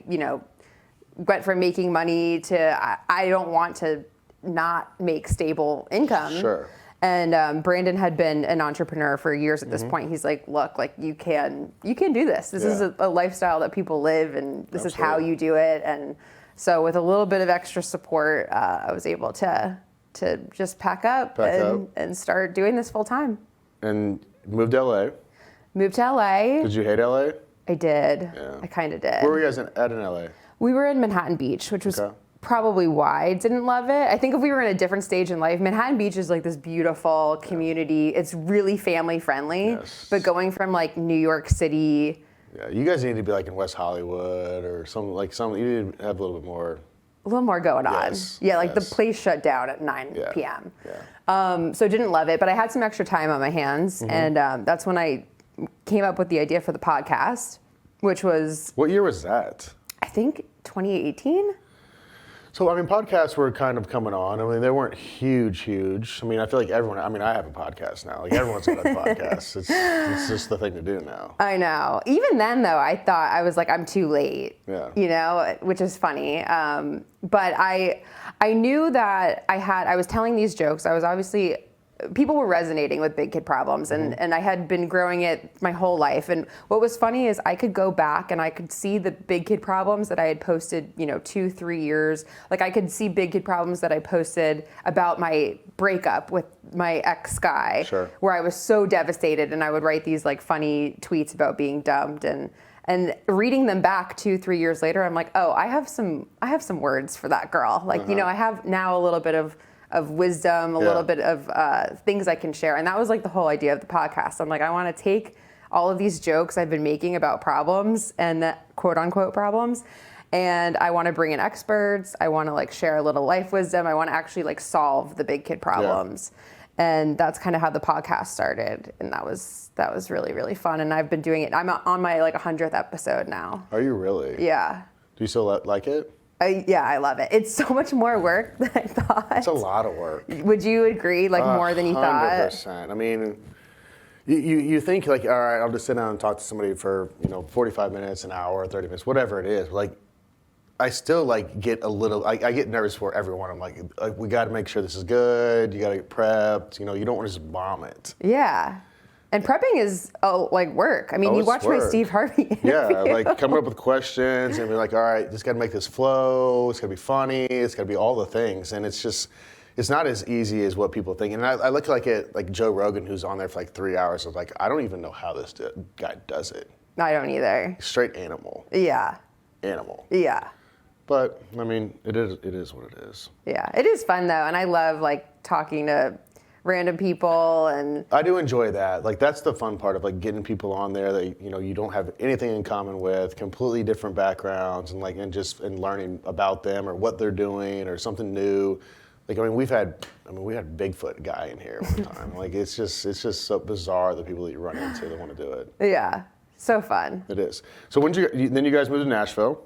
S3: went from making money to I don't want to not make stable income.
S2: Sure.
S3: And Brandon had been an entrepreneur for years at this point. He's like, look, like you can do this. This is a lifestyle that people live, and this is how you do it. And so with a little bit of extra support, I was able to just pack up and start doing this full time.
S2: And moved to LA.
S3: Moved to LA.
S2: Did you hate LA?
S3: I did.
S2: Yeah.
S3: I kind of did.
S2: Where were you guys at in LA?
S3: We were in Manhattan Beach, which was
S2: Okay.
S3: probably why I didn't love it. I think if we were in a different stage in life, Manhattan Beach is like this beautiful community. It's really family friendly.
S2: Yes.
S3: But going from like New York City,
S2: Yeah, you guys need to be like in West Hollywood or some. You need to have a little bit more.
S3: a little more going on.
S2: Yes,
S3: Yeah, like
S2: yes.
S3: the place shut down at 9 p.m.
S2: Yeah.
S3: So didn't love it, but I had some extra time on my hands, and that's when I came up with the idea for the podcast, which was,
S2: What year was that?
S3: I think, 2018.
S2: So, I mean, podcasts were kind of coming on. I mean, they weren't huge. I mean, I feel like everyone, I mean, I have a podcast now. Like, everyone's got a podcast. It's just the thing to do now.
S3: I know. Even then, though, I thought I was like, I'm too late.
S2: Yeah.
S3: Which is funny. But I knew that I was telling these jokes. I was obviously, people were resonating with Big Kid Problems, and I had been growing it my whole life. And what was funny is I could go back and I could see the Big Kid Problems that I had posted, 2-3 years. Like I could see Big Kid Problems that I posted about my breakup with my ex guy,
S2: Sure.
S3: where I was so devastated, and I would write these like funny tweets about being dumped, and reading them back 2-3 years later, I'm like, oh, I have some words for that girl. Like, I have now a little bit of wisdom, a little bit of things I can share. And that was like the whole idea of the podcast. I'm like, I want to take all of these jokes I've been making about problems and quote unquote problems, and I want to bring in experts. I want to like share a little life wisdom. I want to actually like solve the big kid problems. And that's kind of how the podcast started. And that was really, really fun. And I've been doing it. I'm on my like 100th episode now.
S2: Are you really?
S3: Yeah.
S2: Do you still like it?
S3: Yeah, I love it. It's so much more work than I thought.
S2: It's a lot of work.
S3: Would you agree? Like more than you thought?
S2: 100%. I mean, you think like, all right, I'll just sit down and talk to somebody for 45 minutes, an hour, 30 minutes, whatever it is. Like, I still like get a little. I get nervous for everyone. I'm like we got to make sure this is good. You got to get prepped. You don't want to just bomb it.
S3: Yeah. And prepping is like work. I mean, you watch my Steve Harvey interview.
S2: Yeah, like coming up with questions and be like, all right, just got to make this flow. It's got to be funny. It's got to be all the things. And it's not as easy as what people think. And I look like it, like Joe Rogan, who's on there for like 3 hours. I was like, I don't even know how this guy does it.
S3: I don't either.
S2: Straight animal.
S3: Yeah.
S2: Animal.
S3: Yeah.
S2: But I mean, it is what it is.
S3: Yeah, it is fun though, and I love like talking to random people, and
S2: I do enjoy that. Like that's the fun part of like getting people on there that you don't have anything in common with, completely different backgrounds, and learning about them or what they're doing or something new. Like we had Bigfoot guy in here one time. Like it's just so bizarre the people that you run into that want to do it.
S3: Yeah. So fun.
S2: It is. So then you guys moved to Nashville?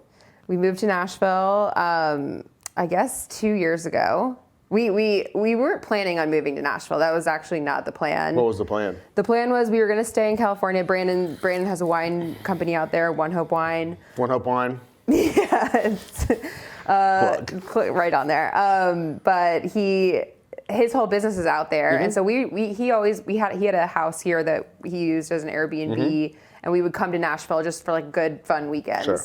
S3: We moved to Nashville, I guess 2 years ago. We weren't planning on moving to Nashville. That was actually not the plan.
S2: What was the plan?
S3: The plan was we were going to stay in California. Brandon has a wine company out there, One Hope Wine.
S2: One Hope Wine?
S3: Yeah, it's right on there. But his whole business is out there, and so he had a house here that he used as an Airbnb, and we would come to Nashville just for like good fun weekends.
S2: Sure.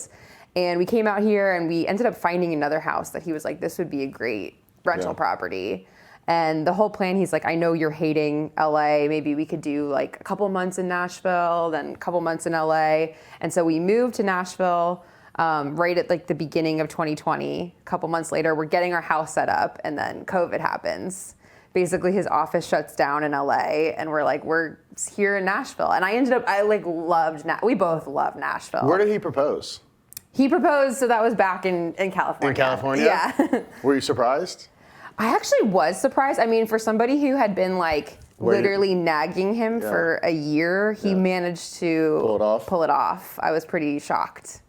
S3: And we came out here, and we ended up finding another house that he was like, this would be a great rental property. And the whole plan, he's like, I know you're hating LA. Maybe we could do like a couple months in Nashville, then a couple months in LA. And so we moved to Nashville right at like the beginning of 2020. A couple months later, we're getting our house set up, and then COVID happens. Basically, his office shuts down in LA, and we're here in Nashville. And we both love Nashville.
S2: Where did he propose?
S3: He proposed, so that was back in California.
S2: In California?
S3: Yeah.
S2: Were you surprised?
S3: I actually was surprised. I mean, for somebody who had been like literally nagging him for a year, he managed to pull it off. I was pretty shocked.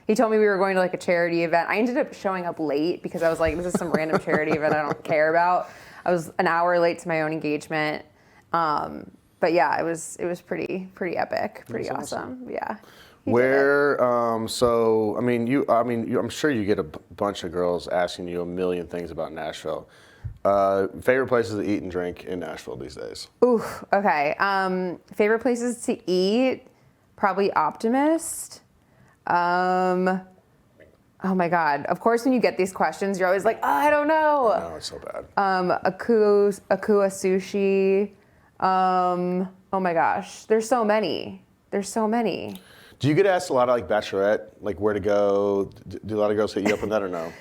S3: He told me we were going to like a charity event. I ended up showing up late because I was like, this is some random charity event I don't care about. I was an hour late to my own engagement. But yeah, it was pretty epic, pretty awesome. Yeah.
S2: I'm sure you get a bunch of girls asking you a million things about Nashville. Favorite places to eat and drink in Nashville these days?
S3: Ooh, okay. Favorite places to eat, probably Optimist. Oh my God. Of course, when you get these questions, you're always like, oh, I don't know.
S2: No, it's so bad.
S3: Akua Sushi. Oh my gosh. There's so many.
S2: Do you get asked a lot of like Bachelorette, like where to go? Do a lot of girls hit you up on that or no?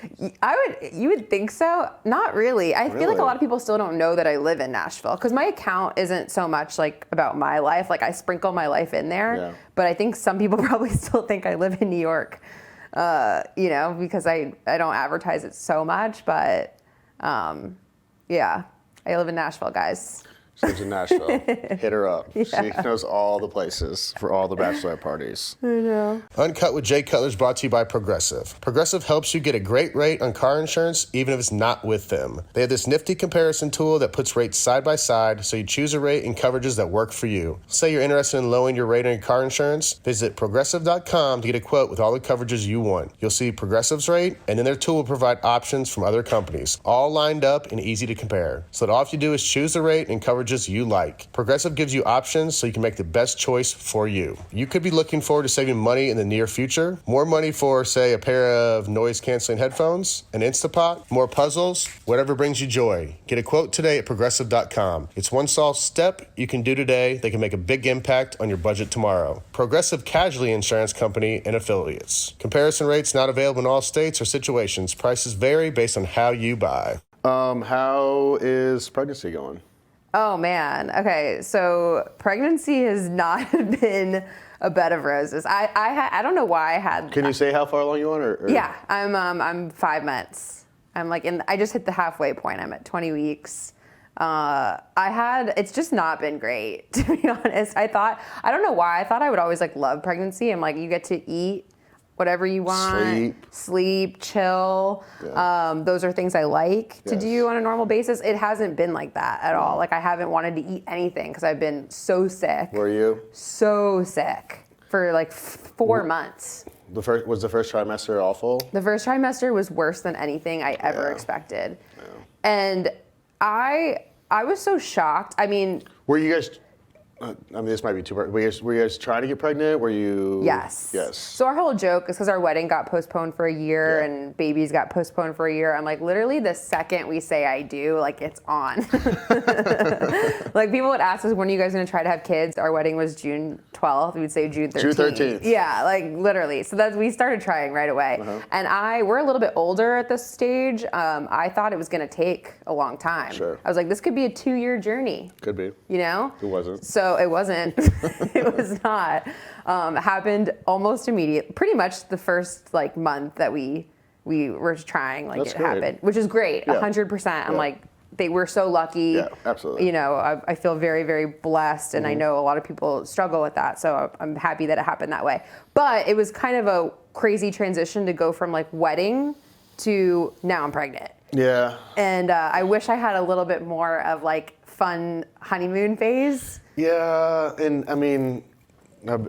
S3: You would think so. Not really. I feel like a lot of people still don't know that I live in Nashville because my account isn't so much like about my life. Like I sprinkle my life in there, but I think some people probably still think I live in New York, because I don't advertise it so much. But yeah, I live in Nashville, guys.
S2: She lives in Nashville. Hit her up. Yeah. She knows all the places for all the bachelorette parties.
S3: I know.
S2: Uncut with Jay Cutler is brought to you by Progressive. Progressive helps you get a great rate on car insurance, even if it's not with them. They have this nifty comparison tool that puts rates side by side, so you choose a rate and coverages that work for you. Say you're interested in lowering your rate on your car insurance, visit Progressive.com to get a quote with all the coverages you want. You'll see Progressive's rate, and then their tool will provide options from other companies, all lined up and easy to compare. So that all you do is choose the rate and coverages you like. Progressive gives you options so you can make the best choice for you. You could be looking forward to saving money in the near future. More money for, say, a pair of noise-canceling headphones, an Instapot, more puzzles, whatever brings you joy. Get a quote today at Progressive.com. It's one small step you can do today that can make a big impact on your budget tomorrow. Progressive Casualty Insurance Company and Affiliates. Comparison rates not available in all states or situations. Prices vary based on how you buy. How is pregnancy going?
S3: Oh man. Okay, so pregnancy has not been a bed of roses. I don't know why I had.
S2: Can you say how far along you are? Or?
S3: Yeah, I'm 5 months. I'm like I just hit the halfway point. I'm at 20 weeks. It's just not been great, to be honest. I don't know why. I thought I would always like love pregnancy. I'm like, you get to eat whatever you want, sleep, chill. Yeah. Those are things I like to do on a normal basis. It hasn't been like that at all. Like I haven't wanted to eat anything because I've been so sick.
S2: Were you?
S3: So sick for like 4 months.
S2: Was the first trimester awful?
S3: The first trimester was worse than anything I ever expected. Yeah. And I was so shocked. I mean,
S2: were you guys? This might be too hard. Were you guys trying to get pregnant? Were you?
S3: Yes.
S2: Yes.
S3: So our whole joke is because our wedding got postponed for a year and babies got postponed for a year. I'm like, literally the second we say I do, like it's on. Like people would ask us, when are you guys going to try to have kids? Our wedding was June 12th. We would say June 13th.
S2: June 13th.
S3: Yeah, like literally. So we started trying right away. Uh-huh. And we're a little bit older at this stage. I thought it was going to take a long time.
S2: Sure.
S3: I was like, this could be a 2-year journey.
S2: Could be.
S3: You know?
S2: It wasn't.
S3: So it wasn't. It was not. Happened almost immediately. Pretty much the first like month that we were trying, like That's it great. Happened, which is great. 100%. I'm like, we're so lucky.
S2: Yeah, absolutely.
S3: You know, I feel very, very blessed, and I know a lot of people struggle with that. So I'm happy that it happened that way. But it was kind of a crazy transition to go from like wedding to now I'm pregnant.
S2: Yeah.
S3: And I wish I had a little bit more of like fun honeymoon phase.
S2: Yeah, and I mean,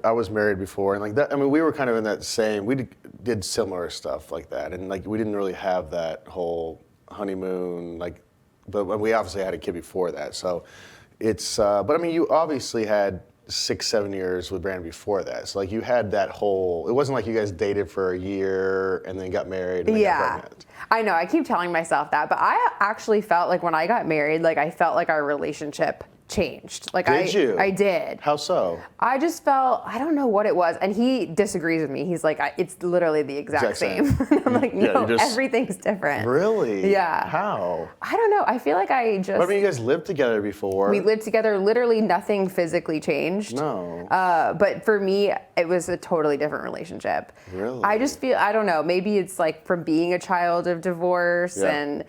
S2: I was married before, and like that. I mean, we were kind of in that same. We did similar stuff like that, and like we didn't really have that whole honeymoon. Like, but we obviously had a kid before that, so it's. But I mean, you obviously had 6-7 years with Brandon before that, so like you had that whole. It wasn't like you guys dated for a year and then got married and then got pregnant.
S3: I know. I keep telling myself that, but I actually felt like when I got married, like I felt like our relationship changed. Like
S2: Did you?
S3: I did.
S2: How so?
S3: I just felt, I don't know what it was. And he disagrees with me. He's like, it's literally the exact same. And I'm like, no, everything's different.
S2: Really?
S3: Yeah.
S2: How?
S3: I don't know. I feel like I just.
S2: But I mean, you guys lived together before.
S3: We lived together. Literally nothing physically changed.
S2: No.
S3: But for me, it was a totally different relationship.
S2: Really?
S3: I just feel, I don't know. Maybe it's like from being a child of divorce and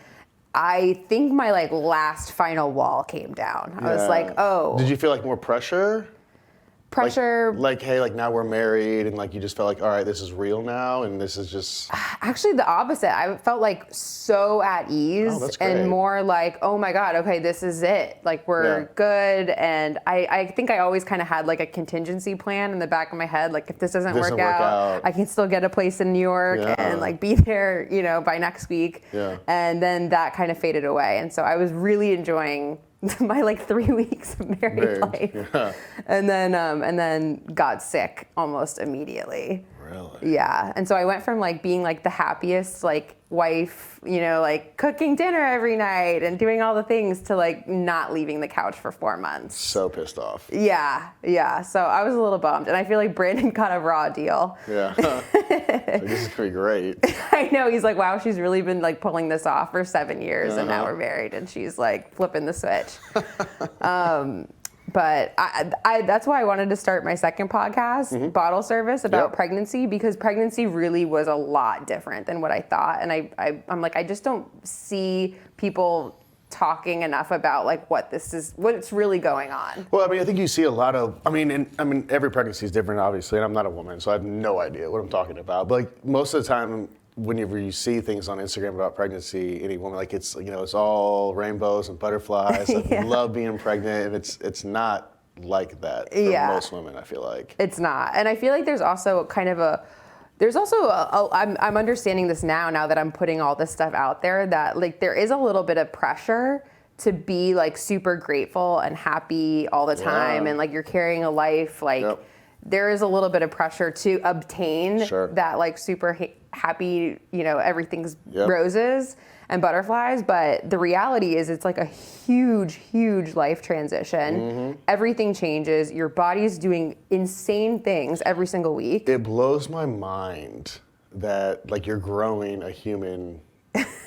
S3: I think my like last final wall came down. I was like, oh.
S2: Did you feel like more pressure?
S3: Pressure.
S2: Like, hey, like now we're married, and like you just felt like, all right, this is real now, and this is just.
S3: Actually, the opposite. I felt like so at ease
S2: that's great.
S3: and more like, oh my God, okay, this is it. Like we're good. And I think I always kind of had like a contingency plan in the back of my head. Like if this doesn't work out, I can still get a place in New York and like be there, you know, by next week.
S2: Yeah.
S3: And then that kind of faded away. And so I was really enjoying my like 3 weeks of married life.
S2: Yeah.
S3: And then got sick almost immediately.
S2: Really?
S3: Yeah. And so I went from like being like the happiest like wife, you know, like cooking dinner every night and doing all the things to like not leaving the couch for 4 months.
S2: So pissed off.
S3: Yeah. Yeah. So I was a little bummed. And I feel like Brandon got a raw deal.
S2: Yeah. Like, this is pretty great.
S3: I know. He's like, wow, she's really been like pulling this off for 7 years and now we're married and she's like flipping the switch. But I that's why I wanted to start my second podcast, Bottle Service, about pregnancy, because pregnancy really was a lot different than what I thought. And I'm like, I just don't see people talking enough about like what's really going on.
S2: Well, I mean, I think you see a lot of, I mean, every pregnancy is different, obviously, and I'm not a woman, so I have no idea what I'm talking about. But like most of the time, whenever you see things on Instagram about pregnancy, any woman, like it's, you know, it's all rainbows and butterflies. I love being pregnant, and it's not like that for most women, I feel like.
S3: It's not. And I feel like there's also I'm understanding this now that I'm putting all this stuff out there, that like there is a little bit of pressure to be like super grateful and happy all the time. And like you're carrying a life, like there is a little bit of pressure to obtain that like super happy, you know, everything's roses and butterflies. But the reality is it's like a huge, huge life transition. Everything changes. Your body's doing insane things every single week.
S2: It blows my mind that like you're growing a human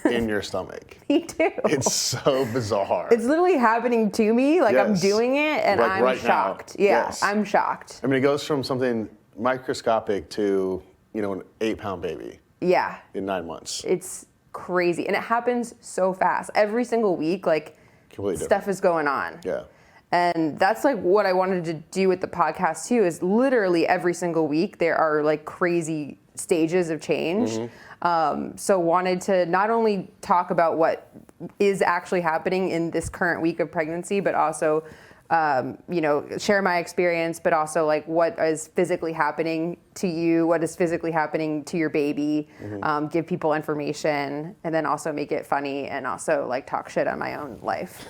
S2: in your stomach.
S3: Me too.
S2: It's so bizarre.
S3: It's literally happening to me. Like I'm doing it and
S2: like
S3: I'm
S2: right
S3: shocked.
S2: Now.
S3: Yeah, I'm shocked.
S2: I mean, it goes from something microscopic to, you know, an 8-pound baby.
S3: Yeah.
S2: In 9 months.
S3: It's crazy. And it happens so fast. Every single week, like stuff is going on.
S2: Yeah.
S3: And that's like what I wanted to do with the podcast too, is literally every single week there are like crazy stages of change. So wanted to not only talk about what is actually happening in this current week of pregnancy, but also, you know, share my experience, but also like what is physically happening to you, what is physically happening to your baby, give people information, and then also make it funny and also like talk shit on my own life.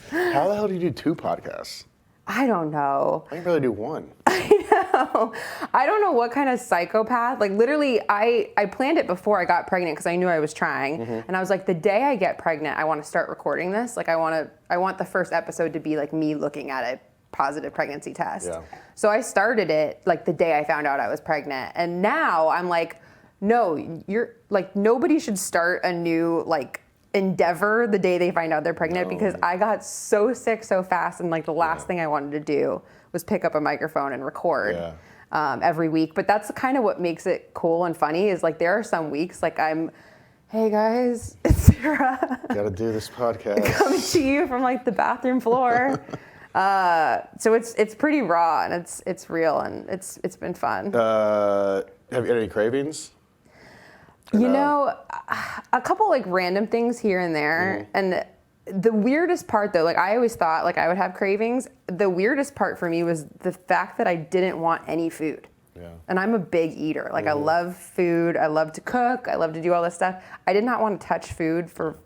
S2: How the hell do you do 2 podcasts?
S3: I don't know.
S2: I can barely do 1.
S3: I know. I don't know what kind of psychopath. Like literally, I planned it before I got pregnant because I knew I was trying, and I was like, the day I get pregnant, I want to start recording this. Like I want the first episode to be like me looking at a positive pregnancy test. Yeah. So I started it like the day I found out I was pregnant, and now I'm like, no, you're like nobody should start a new like endeavor the day they find out they're pregnant, because I got so sick so fast, and like the last thing I wanted to do was pick up a microphone and record every week. But that's kind of what makes it cool and funny, is like there are some weeks like I'm Hey guys, it's Sarah.
S2: Gotta do this podcast.
S3: Coming to you from like the bathroom floor. So it's pretty raw and it's real and it's been fun.
S2: Have you had any cravings?
S3: You know, a couple like random things here and there. And the weirdest part though, like I always thought like I would have cravings. The weirdest part for me was the fact that I didn't want any food.
S2: Yeah.
S3: And I'm a big eater. Like I love food. I love to cook. I love to do all this stuff. I did not want to touch food for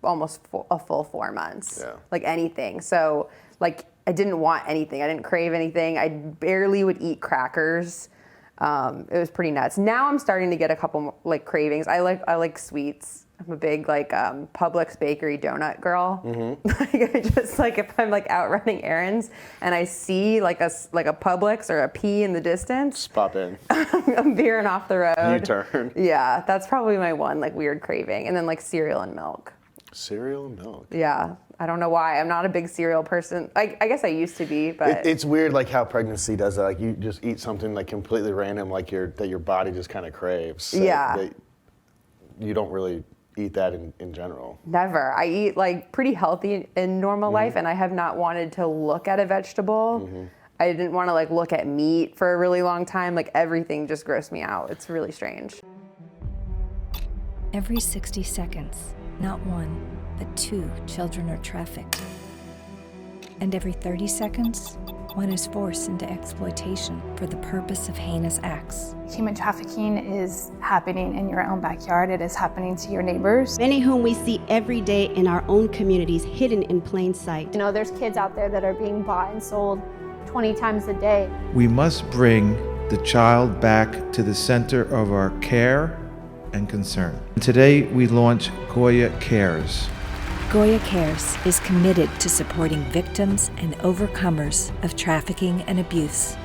S3: almost a full 4 months.
S2: Yeah.
S3: Like anything. So like I didn't want anything. I didn't crave anything. I barely would eat crackers. It was pretty nuts. Now I'm starting to get a couple like cravings. I like sweets. I'm a big like Publix bakery donut girl. Like I just like if I'm like out running errands and I see like a Publix or a P in the distance,
S2: Just pop in.
S3: I'm veering off the road.
S2: U-turn.
S3: Yeah, that's probably my one like weird craving. And then like cereal and milk.
S2: Cereal and milk.
S3: Yeah, I don't know why. I'm not a big cereal person. I guess I used to be, but
S2: It's weird like how pregnancy does that. Like you just eat something like completely random, like that your body just kind of craves. So
S3: Yeah.
S2: You don't really eat that in general.
S3: never. I eat like pretty healthy in normal life, and I have not wanted to look at a vegetable. I didn't want to like look at meat for a really long time. Like everything just grossed me out. It's really strange.
S4: Every 60 seconds, not one, but 2 children are trafficked. And every 30 seconds, one is forced into exploitation for the purpose of heinous acts.
S5: Human trafficking is happening in your own backyard. It is happening to your neighbors.
S6: Many whom we see every day in our own communities, hidden in plain sight.
S7: You know, there's kids out there that are being bought and sold 20 times a day.
S8: We must bring the child back to the center of our care and concern. Today we launch Goya Cares.
S4: Goya Cares is committed to supporting victims and overcomers of trafficking and abuse,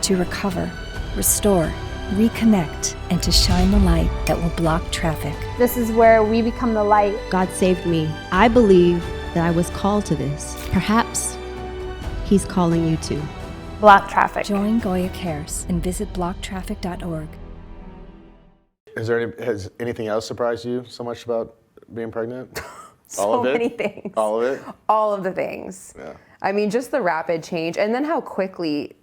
S4: to recover, restore, reconnect, and to shine the light that will block traffic.
S7: This is where we become the light.
S6: God saved me. I believe that I was called to this. Perhaps He's calling you too.
S5: Block traffic.
S4: Join Goya Cares and visit blocktraffic.org.
S2: Has anything else surprised you so much about being pregnant?
S3: So
S2: All of it?
S3: many things.
S2: All of it?
S3: All of the things.
S2: Yeah.
S3: I mean, just the rapid change, and then how quickly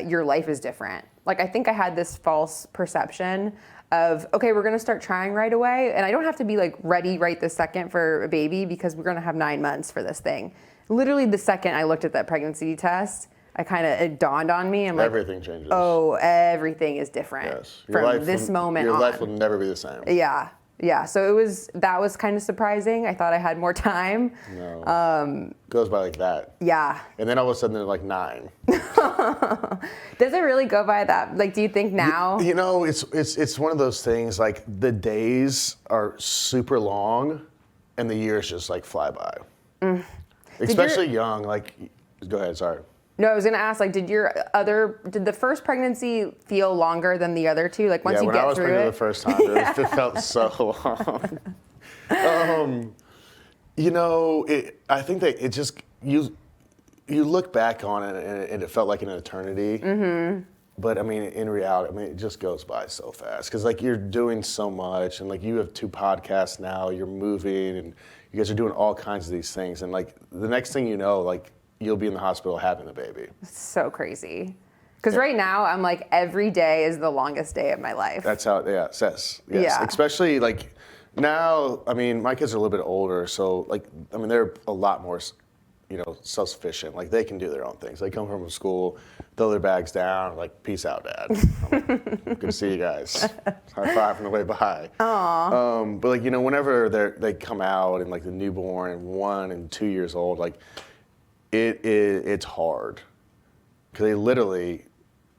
S3: your life is different. Like, I think I had this false perception of, okay, we're gonna start trying right away, and I don't have to be like ready right this second for a baby because we're gonna have 9 months for this thing. Literally the second I looked at that pregnancy test, it dawned on me. I'm like,
S2: Everything changes.
S3: oh, everything is different
S2: Yes.
S3: from this moment
S2: your
S3: on.
S2: life will never be the same.
S3: Yeah. So that was kind of surprising. I thought I had more time.
S2: No. Goes by like that.
S3: Yeah.
S2: And then all of a sudden they're like 9.
S3: Does it really go by that? Like, do you think now?
S2: You know, it's one of those things, like the days are super long and the years just like fly by. Especially young, like, go ahead, sorry.
S3: No, I was gonna ask, like, did the first pregnancy feel longer than the other two? Like, once you
S2: when
S3: get
S2: I was
S3: through
S2: pregnant
S3: it?
S2: the first time, it felt so long. You know, I think that it just, you look back on it and it felt like an eternity. But I mean, in reality, it just goes by so fast. Because like you're doing so much, and like you have 2 podcasts now, you're moving, and you guys are doing all kinds of these things. And like the next thing you know, like you'll be in the hospital having a baby.
S3: It's so crazy. Because right now, I'm like, every day is the longest day of my life.
S2: That's how it says. Yes.
S3: Yeah.
S2: Especially like now, I mean, my kids are a little bit older, so like, I mean, they're a lot more, self-sufficient. Like they can do their own things. They come from school, throw their bags down, like, peace out, Dad. I'm like, good to see you guys. High five on the way by. Aww. But like, whenever they come out and like the newborn and 1 and 2 years old, like it's hard because they literally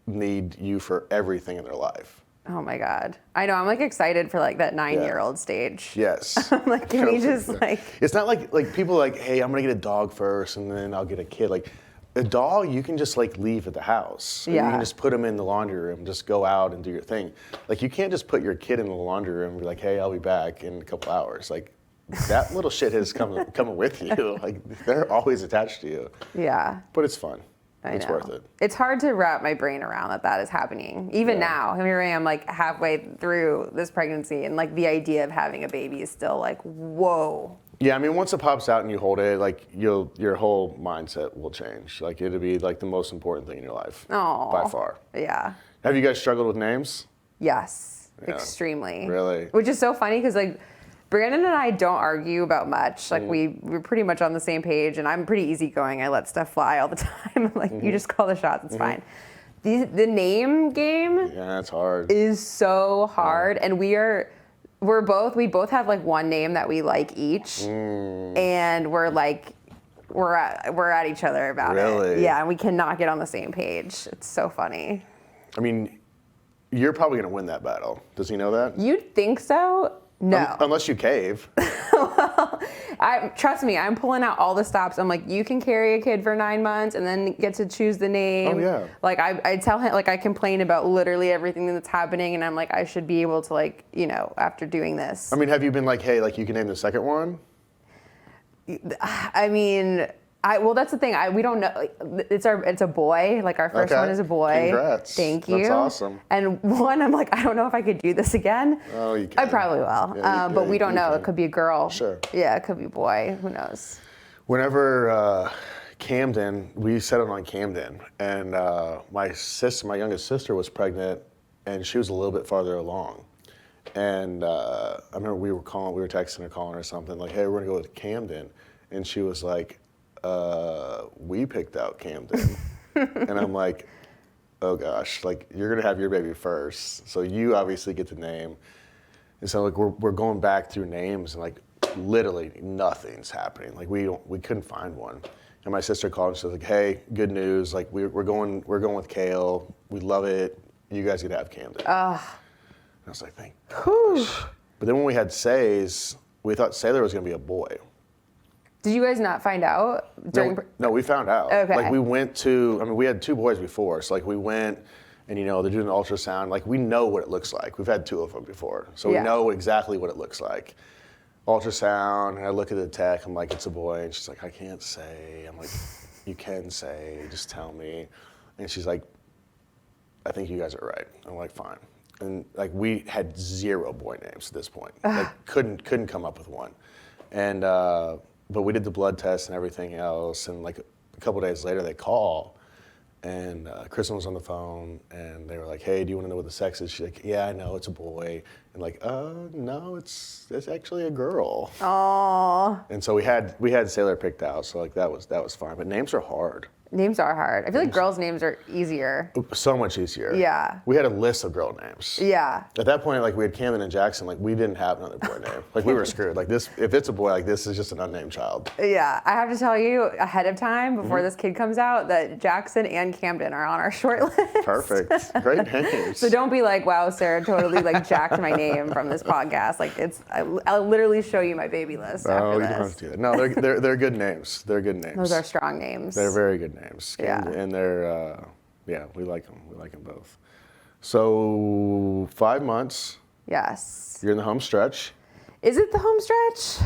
S2: need you for everything in their life.
S3: Oh my God. I know, I'm like excited for like that 9-year-old stage.
S2: Yes.
S3: I'm like, can we just like...
S2: It's not like people are like, hey, I'm gonna get a dog first and then I'll get a kid. Like a dog, you can just like leave at the house.
S3: Yeah.
S2: You can just put them in the laundry room, just go out and do your thing. Like you can't just put your kid in the laundry room and be like, hey, I'll be back in a couple hours. Like that little shit has coming with you. Like they're always attached to you.
S3: Yeah.
S2: But it's fun. It's worth it.
S3: It's hard to wrap my brain around that is happening. Even now, here I am like halfway through this pregnancy, and like the idea of having a baby is still like, whoa.
S2: Yeah, I mean, once it pops out and you hold it, like your whole mindset will change. Like it'll be like the most important thing in your life. By far.
S3: Yeah.
S2: Have you guys struggled with names?
S3: Yes,
S2: Yeah.
S3: extremely.
S2: Really?
S3: Which is so funny because like Brandon and I don't argue about much. Like we're pretty much on the same page, and I'm pretty easygoing. I let stuff fly all the time. Like you just call the shots, it's fine. The name game
S2: Yeah, it's hard.
S3: is so hard, and we both have like one name that we like each, and we're at each other about it.
S2: Really?
S3: Yeah, and we cannot get on the same page. It's so funny.
S2: I mean, you're probably gonna win that battle. Does he know that?
S3: You'd think so? No.
S2: Unless you cave.
S3: Trust me, I'm pulling out all the stops. I'm like, you can carry a kid for 9 months and then get to choose the name.
S2: Oh, yeah.
S3: Like I tell him, like I complain about literally everything that's happening, and I'm like, I should be able to like, after doing this.
S2: I mean, have you been like, hey, like you can name the second one?
S3: I mean, well, that's the thing. We don't know. It's a boy. Like our first one is a boy.
S2: Congrats.
S3: Thank you.
S2: That's awesome.
S3: And one, I'm like, I don't know if I could do this again.
S2: Oh, you can.
S3: I probably will. But we don't know. It could be a girl.
S2: Sure.
S3: Yeah, it could be a boy. Who knows?
S2: Whenever Camden, we settled on Camden, and my youngest sister was pregnant, and she was a little bit farther along. And I remember we were texting or calling or something, like, hey, we're gonna go with Camden. And she was like, we picked out Camden. And I'm like, oh gosh, like you're gonna have your baby first, so you obviously get the name. And so like we're going back through names, and like literally nothing's happening. Like we couldn't find one. And my sister called and she was like, hey, good news, like we're going with Kale. We love it. You guys get to have Camden. And I was like, thank gosh. But then when we had Says, we thought Sailor was gonna be a boy.
S3: Did you guys not find out during?
S2: No, we found out.
S3: Okay.
S2: Like we had 2 boys before, so like we went and they're doing an ultrasound. Like we know what it looks like. We've had 2 of them before, so we know exactly what it looks like. Ultrasound, and I look at the tech, I'm like, it's a boy, and she's like, I can't say. I'm like, you can say, just tell me. And she's like, I think you guys are right. I'm like, fine. And like we had 0 boy names at this point. Like couldn't come up with one. And but we did the blood test and everything else, and like a couple days later they call, and Kristen was on the phone, and they were like, hey, do you want to know what the sex is? She's like, yeah, I know, it's a boy. And like, no, it's actually a girl.
S3: Aww.
S2: And so we had Sailor picked out, so like that was fine. But names are hard.
S3: Names are hard. I feel like girls' names are easier.
S2: So much easier.
S3: Yeah.
S2: We had a list of girl names.
S3: Yeah.
S2: At that point, like we had Camden and Jackson, like we didn't have another boy name. Like we were screwed. Like this, if it's a boy, like this is just an unnamed child.
S3: Yeah. I have to tell you ahead of time, before this kid comes out, that Jackson and Camden are on our short list.
S2: Perfect. Great names.
S3: So don't be like, wow, Sarah totally like jacked my name from this podcast. Like I'll literally show you my baby list after
S2: you
S3: this.
S2: don't have to do that. No, they're good names. They're good names.
S3: Those are strong names.
S2: They're very good names.
S3: Yeah.
S2: And they're, we like them. We like them both. So 5 months.
S3: Yes.
S2: You're in the home stretch.
S3: Is it the home stretch?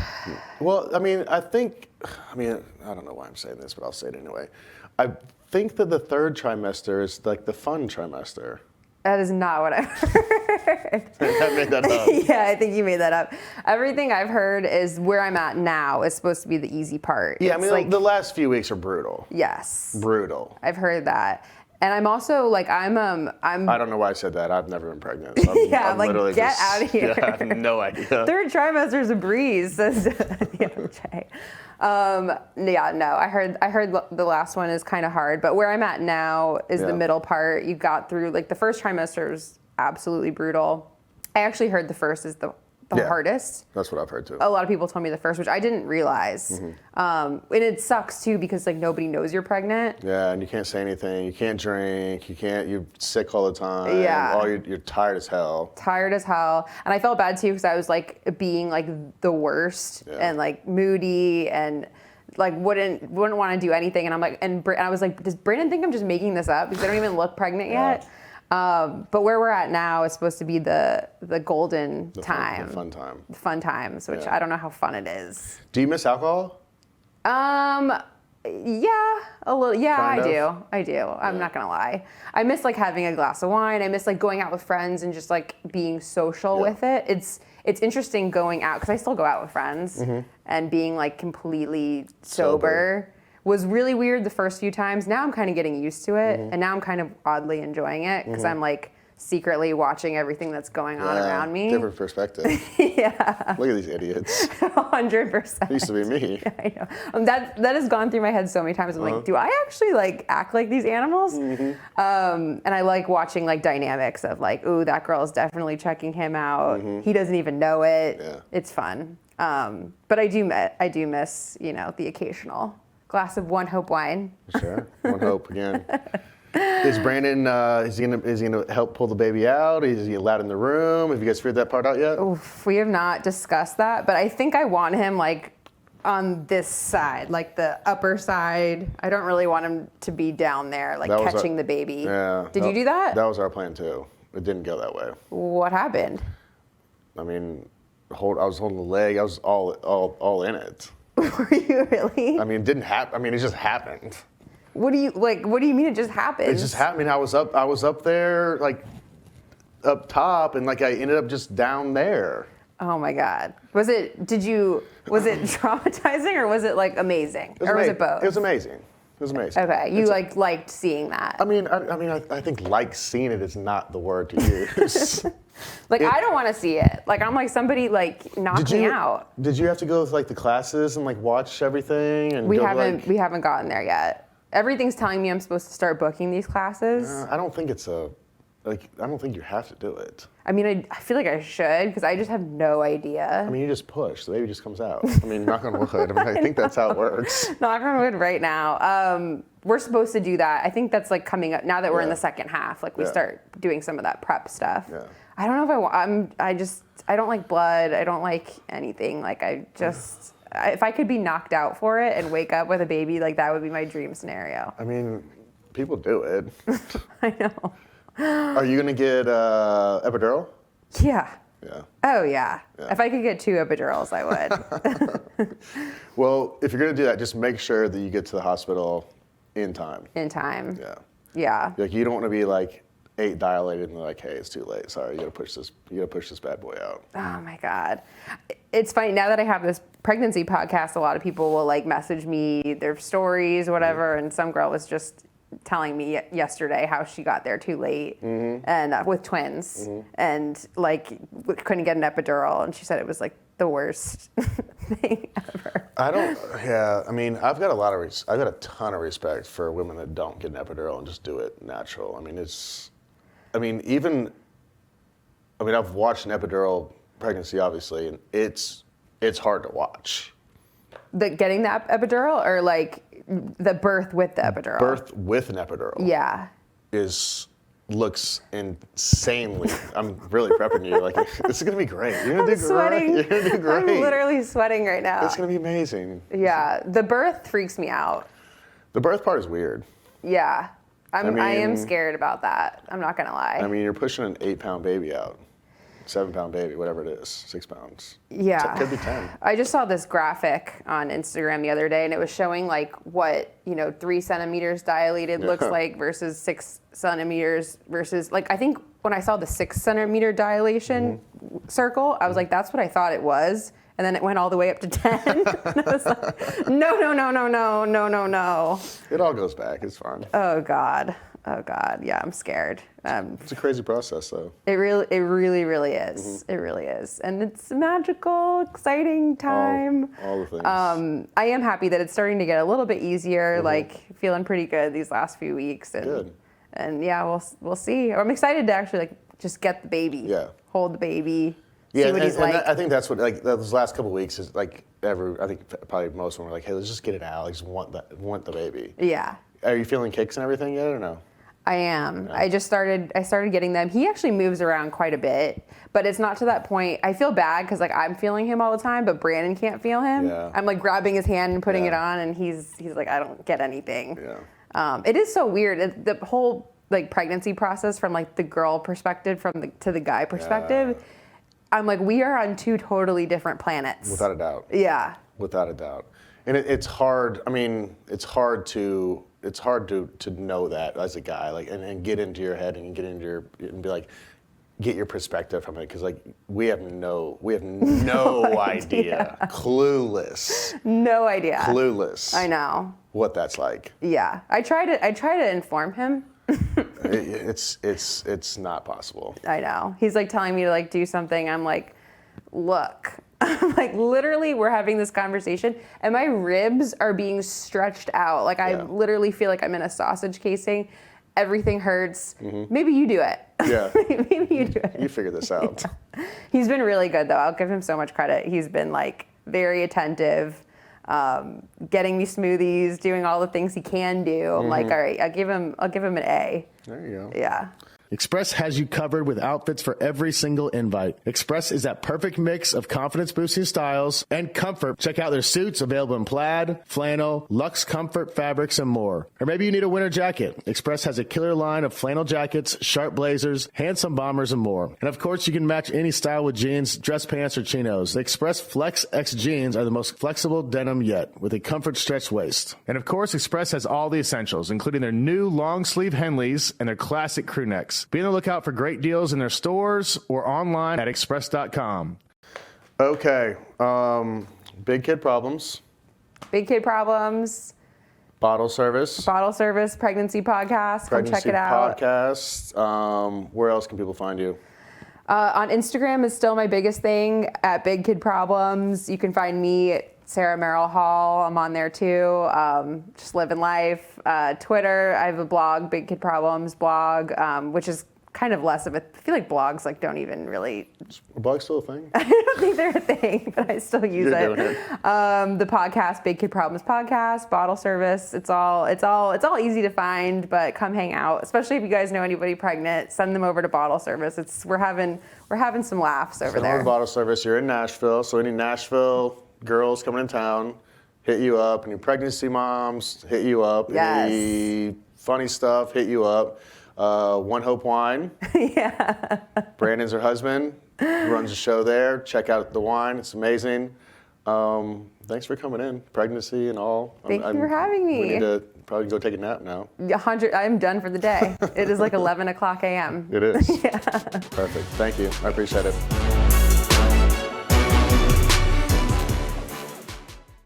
S2: Well, I don't know why I'm saying this, but I'll say it anyway. I think that the 3rd trimester is like the fun trimester.
S3: That is not what I've heard.
S2: I made that up.
S3: Yeah, I think you made that up. Everything I've heard is where I'm at now is supposed to be the easy part.
S2: Yeah,
S3: It's
S2: like, the last few weeks are brutal.
S3: Yes.
S2: Brutal.
S3: I've heard that. And I'm also like, I'm.
S2: I don't know why I said that. I've never been pregnant. So I'm
S3: like,
S2: literally
S3: get out of here.
S2: Yeah, I have no idea.
S3: 3rd trimester is a breeze, says the other day. Yeah, no, I heard the last one is kind of hard, but where I'm at now is the middle part. You got through, like the 1st trimester is absolutely brutal. I actually heard the 1st is the hardest.
S2: That's what I've heard too.
S3: A lot of people told me the 1st, which I didn't realize. And it sucks too because like nobody knows you're pregnant.
S2: Yeah, and you can't say anything. You can't drink. You're sick all the time.
S3: Yeah.
S2: You're tired as hell.
S3: Tired as hell. And I felt bad too because I was like being like the worst and like moody and like wouldn't want to do anything. And I'm like, and I was like, does Brandon think I'm just making this up because I don't even look pregnant yet? But where we're at now is supposed to be the golden time.
S2: The fun time.
S3: The fun times, which I don't know how fun it is.
S2: Do you miss alcohol?
S3: Yeah, a little. Yeah,
S2: Kind
S3: I
S2: of?
S3: do. I do. I'm not gonna lie. I miss like having a glass of wine. I miss like going out with friends and just like being social
S2: Yeah.
S3: with it. It's interesting going out because I still go out with friends and being like completely sober was really weird the first few times. Now I'm kind of getting used to it, and now I'm kind of oddly enjoying it because I'm like secretly watching everything that's going on around me.
S2: Different perspective.
S3: Yeah,
S2: Look at these idiots.
S3: 100%.
S2: Used to be me.
S3: I know. That has gone through my head so many times. I'm like, do I actually like act like these animals? And I like watching like dynamics of like, ooh, that girl is definitely checking him out. He doesn't even know it.
S2: Yeah.
S3: It's fun. But I do miss, you know, the occasional glass of One Hope wine.
S2: Sure. One hope again. Is Brandon? Is he gonna help pull the baby out? Is he allowed in the room? Have you guys figured that part out yet?
S3: Oof, we have not discussed that, but I think I want him like on this side, like the upper side. I don't really want him to be down there, like
S2: That was
S3: catching
S2: our-
S3: the baby.
S2: Yeah.
S3: Did you do that?
S2: That was our plan too. It didn't go that way.
S3: What happened?
S2: I mean, I was holding the leg. I was all in it.
S3: Were you really?
S2: I mean, it didn't happen. I mean, it just happened.
S3: What do you mean it just happened?
S2: It just happened. I was up there, like up top, and like I ended up just down there.
S3: Oh my God. Was it traumatizing or was it like amazing? Or was it both?
S2: It was amazing. It was amazing.
S3: Okay, you liked seeing that.
S2: I mean, I think like seeing it is not the word to use.
S3: Like I don't want to see it. Like I'm like somebody like knock me out.
S2: Did you have to go with like the classes and like watch everything? And
S3: We
S2: go,
S3: haven't gotten there yet. Everything's telling me I'm supposed to start booking these classes.
S2: I don't think I don't think you have to do it.
S3: I mean, I feel like I should because I just have no idea.
S2: I mean, you just push, the baby just comes out. I mean, knock on wood. I mean, I think that's how it works.
S3: Knock on wood right now. We're supposed to do that. I think that's like coming up now that we're in the second half. Like we start doing some of that prep stuff.
S2: Yeah.
S3: I don't know if I don't like blood. I don't like anything. Like if I could be knocked out for it and wake up with a baby, like that would be my dream scenario.
S2: I mean, people do it.
S3: I know.
S2: Are you gonna get epidural?
S3: Yeah.
S2: Yeah.
S3: Oh yeah. If I could get 2 epidurals, I would.
S2: Well, if you're gonna do that, just make sure that you get to the hospital in time.
S3: In time.
S2: Yeah.
S3: Yeah.
S2: Like you don't want to be like 8 dilated and they're like, hey, it's too late. Sorry, you gotta push this bad boy out.
S3: Oh my God. It's funny now that I have this pregnancy podcast, a lot of people will like message me their stories, whatever. And some girl was just telling me yesterday how she got there too late and with twins and like couldn't get an epidural. And she said it was like the worst thing ever.
S2: I mean, I've got a ton of respect for women that don't get an epidural and just do it natural. I've watched an epidural pregnancy, obviously, and it's hard to watch.
S3: Getting the epidural or like the birth with the epidural?
S2: Birth with an epidural.
S3: Yeah.
S2: Looks insanely. I'm really prepping you. Like this is gonna be great. You're gonna do
S3: sweating.
S2: great. You're gonna do great.
S3: I'm literally sweating right now.
S2: It's gonna be amazing.
S3: Yeah. The birth freaks me out.
S2: The birth part is weird.
S3: Yeah. I am
S2: mean-
S3: scared about that. I'm not gonna lie.
S2: I mean, you're pushing an 8-pound baby out. 7-pound baby, whatever it is, 6 pounds.
S3: Yeah.
S2: Could be 10.
S3: I just saw this graphic on Instagram the other day, and it was showing like what 3 centimeters dilated looks like versus 6 centimeters versus like I think when I saw the 6 centimeter dilation circle, I was like, that's what I thought it was. And then it went all the way up to 10. And I was like, no.
S2: It all goes back. It's fine.
S3: Oh God. Yeah, I'm scared.
S2: It's a crazy process, though.
S3: It really is. It really is. And it's a magical, exciting time.
S2: All the things.
S3: I am happy that it's starting to get a little bit easier, like feeling pretty good these last few weeks. And,
S2: Good.
S3: And yeah, we'll see. I'm excited to actually like just get the baby.
S2: Yeah.
S3: Hold the baby.
S2: Yeah,
S3: see what he's like.
S2: I think that's what like those last couple of weeks is like I think probably most of them were like, hey, let's just get it out. I just want the baby.
S3: Yeah.
S2: Are you feeling kicks and everything yet or no?
S3: I am. I started getting them. He actually moves around quite a bit, but it's not to that point. I feel bad because like I'm feeling him all the time, but Brandon can't feel him.
S2: Yeah.
S3: I'm like grabbing his hand and putting it on, and he's like, I don't get anything.
S2: Yeah.
S3: It is so weird. The whole like pregnancy process from like the girl perspective to the guy perspective. I'm like, we are on 2 totally different planets.
S2: Without a doubt.
S3: Yeah.
S2: Without a doubt. And it's hard. I mean, it's hard to know that as a guy, like, and get into your head and and be like, get your perspective from it, because like we have no idea. Clueless.
S3: No idea.
S2: Clueless.
S3: I know
S2: what that's like.
S3: Yeah, I try to inform him.
S2: It's not possible.
S3: I know. He's like telling me to like do something. I'm like, look. Like literally we're having this conversation and my ribs are being stretched out. Like I literally feel like I'm in a sausage casing. Everything hurts. Mm-hmm. Maybe you do it.
S2: Yeah.
S3: Maybe you do it.
S2: You figure this out.
S3: Yeah. He's been really good though. I'll give him so much credit. He's been like very attentive, getting me smoothies, doing all the things he can do. I'm like, all right, I'll give him an A.
S2: There you go.
S3: Yeah.
S9: Express has you covered with outfits for every single invite. Express is that perfect mix of confidence-boosting styles and comfort. Check out their suits available in plaid, flannel, luxe comfort fabrics, and more. Or maybe you need a winter jacket. Express has a killer line of flannel jackets, sharp blazers, handsome bombers, and more. And of course, you can match any style with jeans, dress pants, or chinos. The Express Flex X jeans are the most flexible denim yet, with a comfort stretch waist. And of course, Express has all the essentials, including their new long-sleeve Henleys and their classic crew necks. Be on the lookout for great deals in their stores or online at express.com.
S2: Okay. Big Kid Problems.
S3: Big Kid Problems.
S2: Bottle Service.
S3: Pregnancy Podcast. Come check it out.
S2: Podcast. Where else can people find you?
S3: On Instagram is still my biggest thing, at Big Kid Problems. You can find me, Sarah Merrill Hall. I'm on there too. Just living life. Twitter, I have a blog, Big Kid Problems blog, which is kind of less of a, I feel like blogs like don't even really.
S2: Is a blog still a thing?
S3: I don't think they're a thing, but I still use it. The podcast, Big Kid Problems Podcast, Bottle Service. It's all easy to find, but come hang out. Especially if you guys know anybody pregnant, send them over to Bottle Service. We're having some laughs over there.
S2: Bottle Service. You're in Nashville, so any Nashville girls coming in town, hit you up. Any pregnancy moms, hit you up.
S3: Yes.
S2: Any funny stuff, hit you up. One Hope Wine.
S3: Yeah.
S2: Brandon's her husband. Runs a show there. Check out the wine. It's amazing. Thanks for coming in. Pregnancy and all.
S3: Thank you for having me.
S2: We need to probably go take a nap now.
S3: 100. I'm done for the day. It is like 11 o'clock a.m.
S2: It is.
S3: Yeah.
S2: Perfect. Thank you. I appreciate it.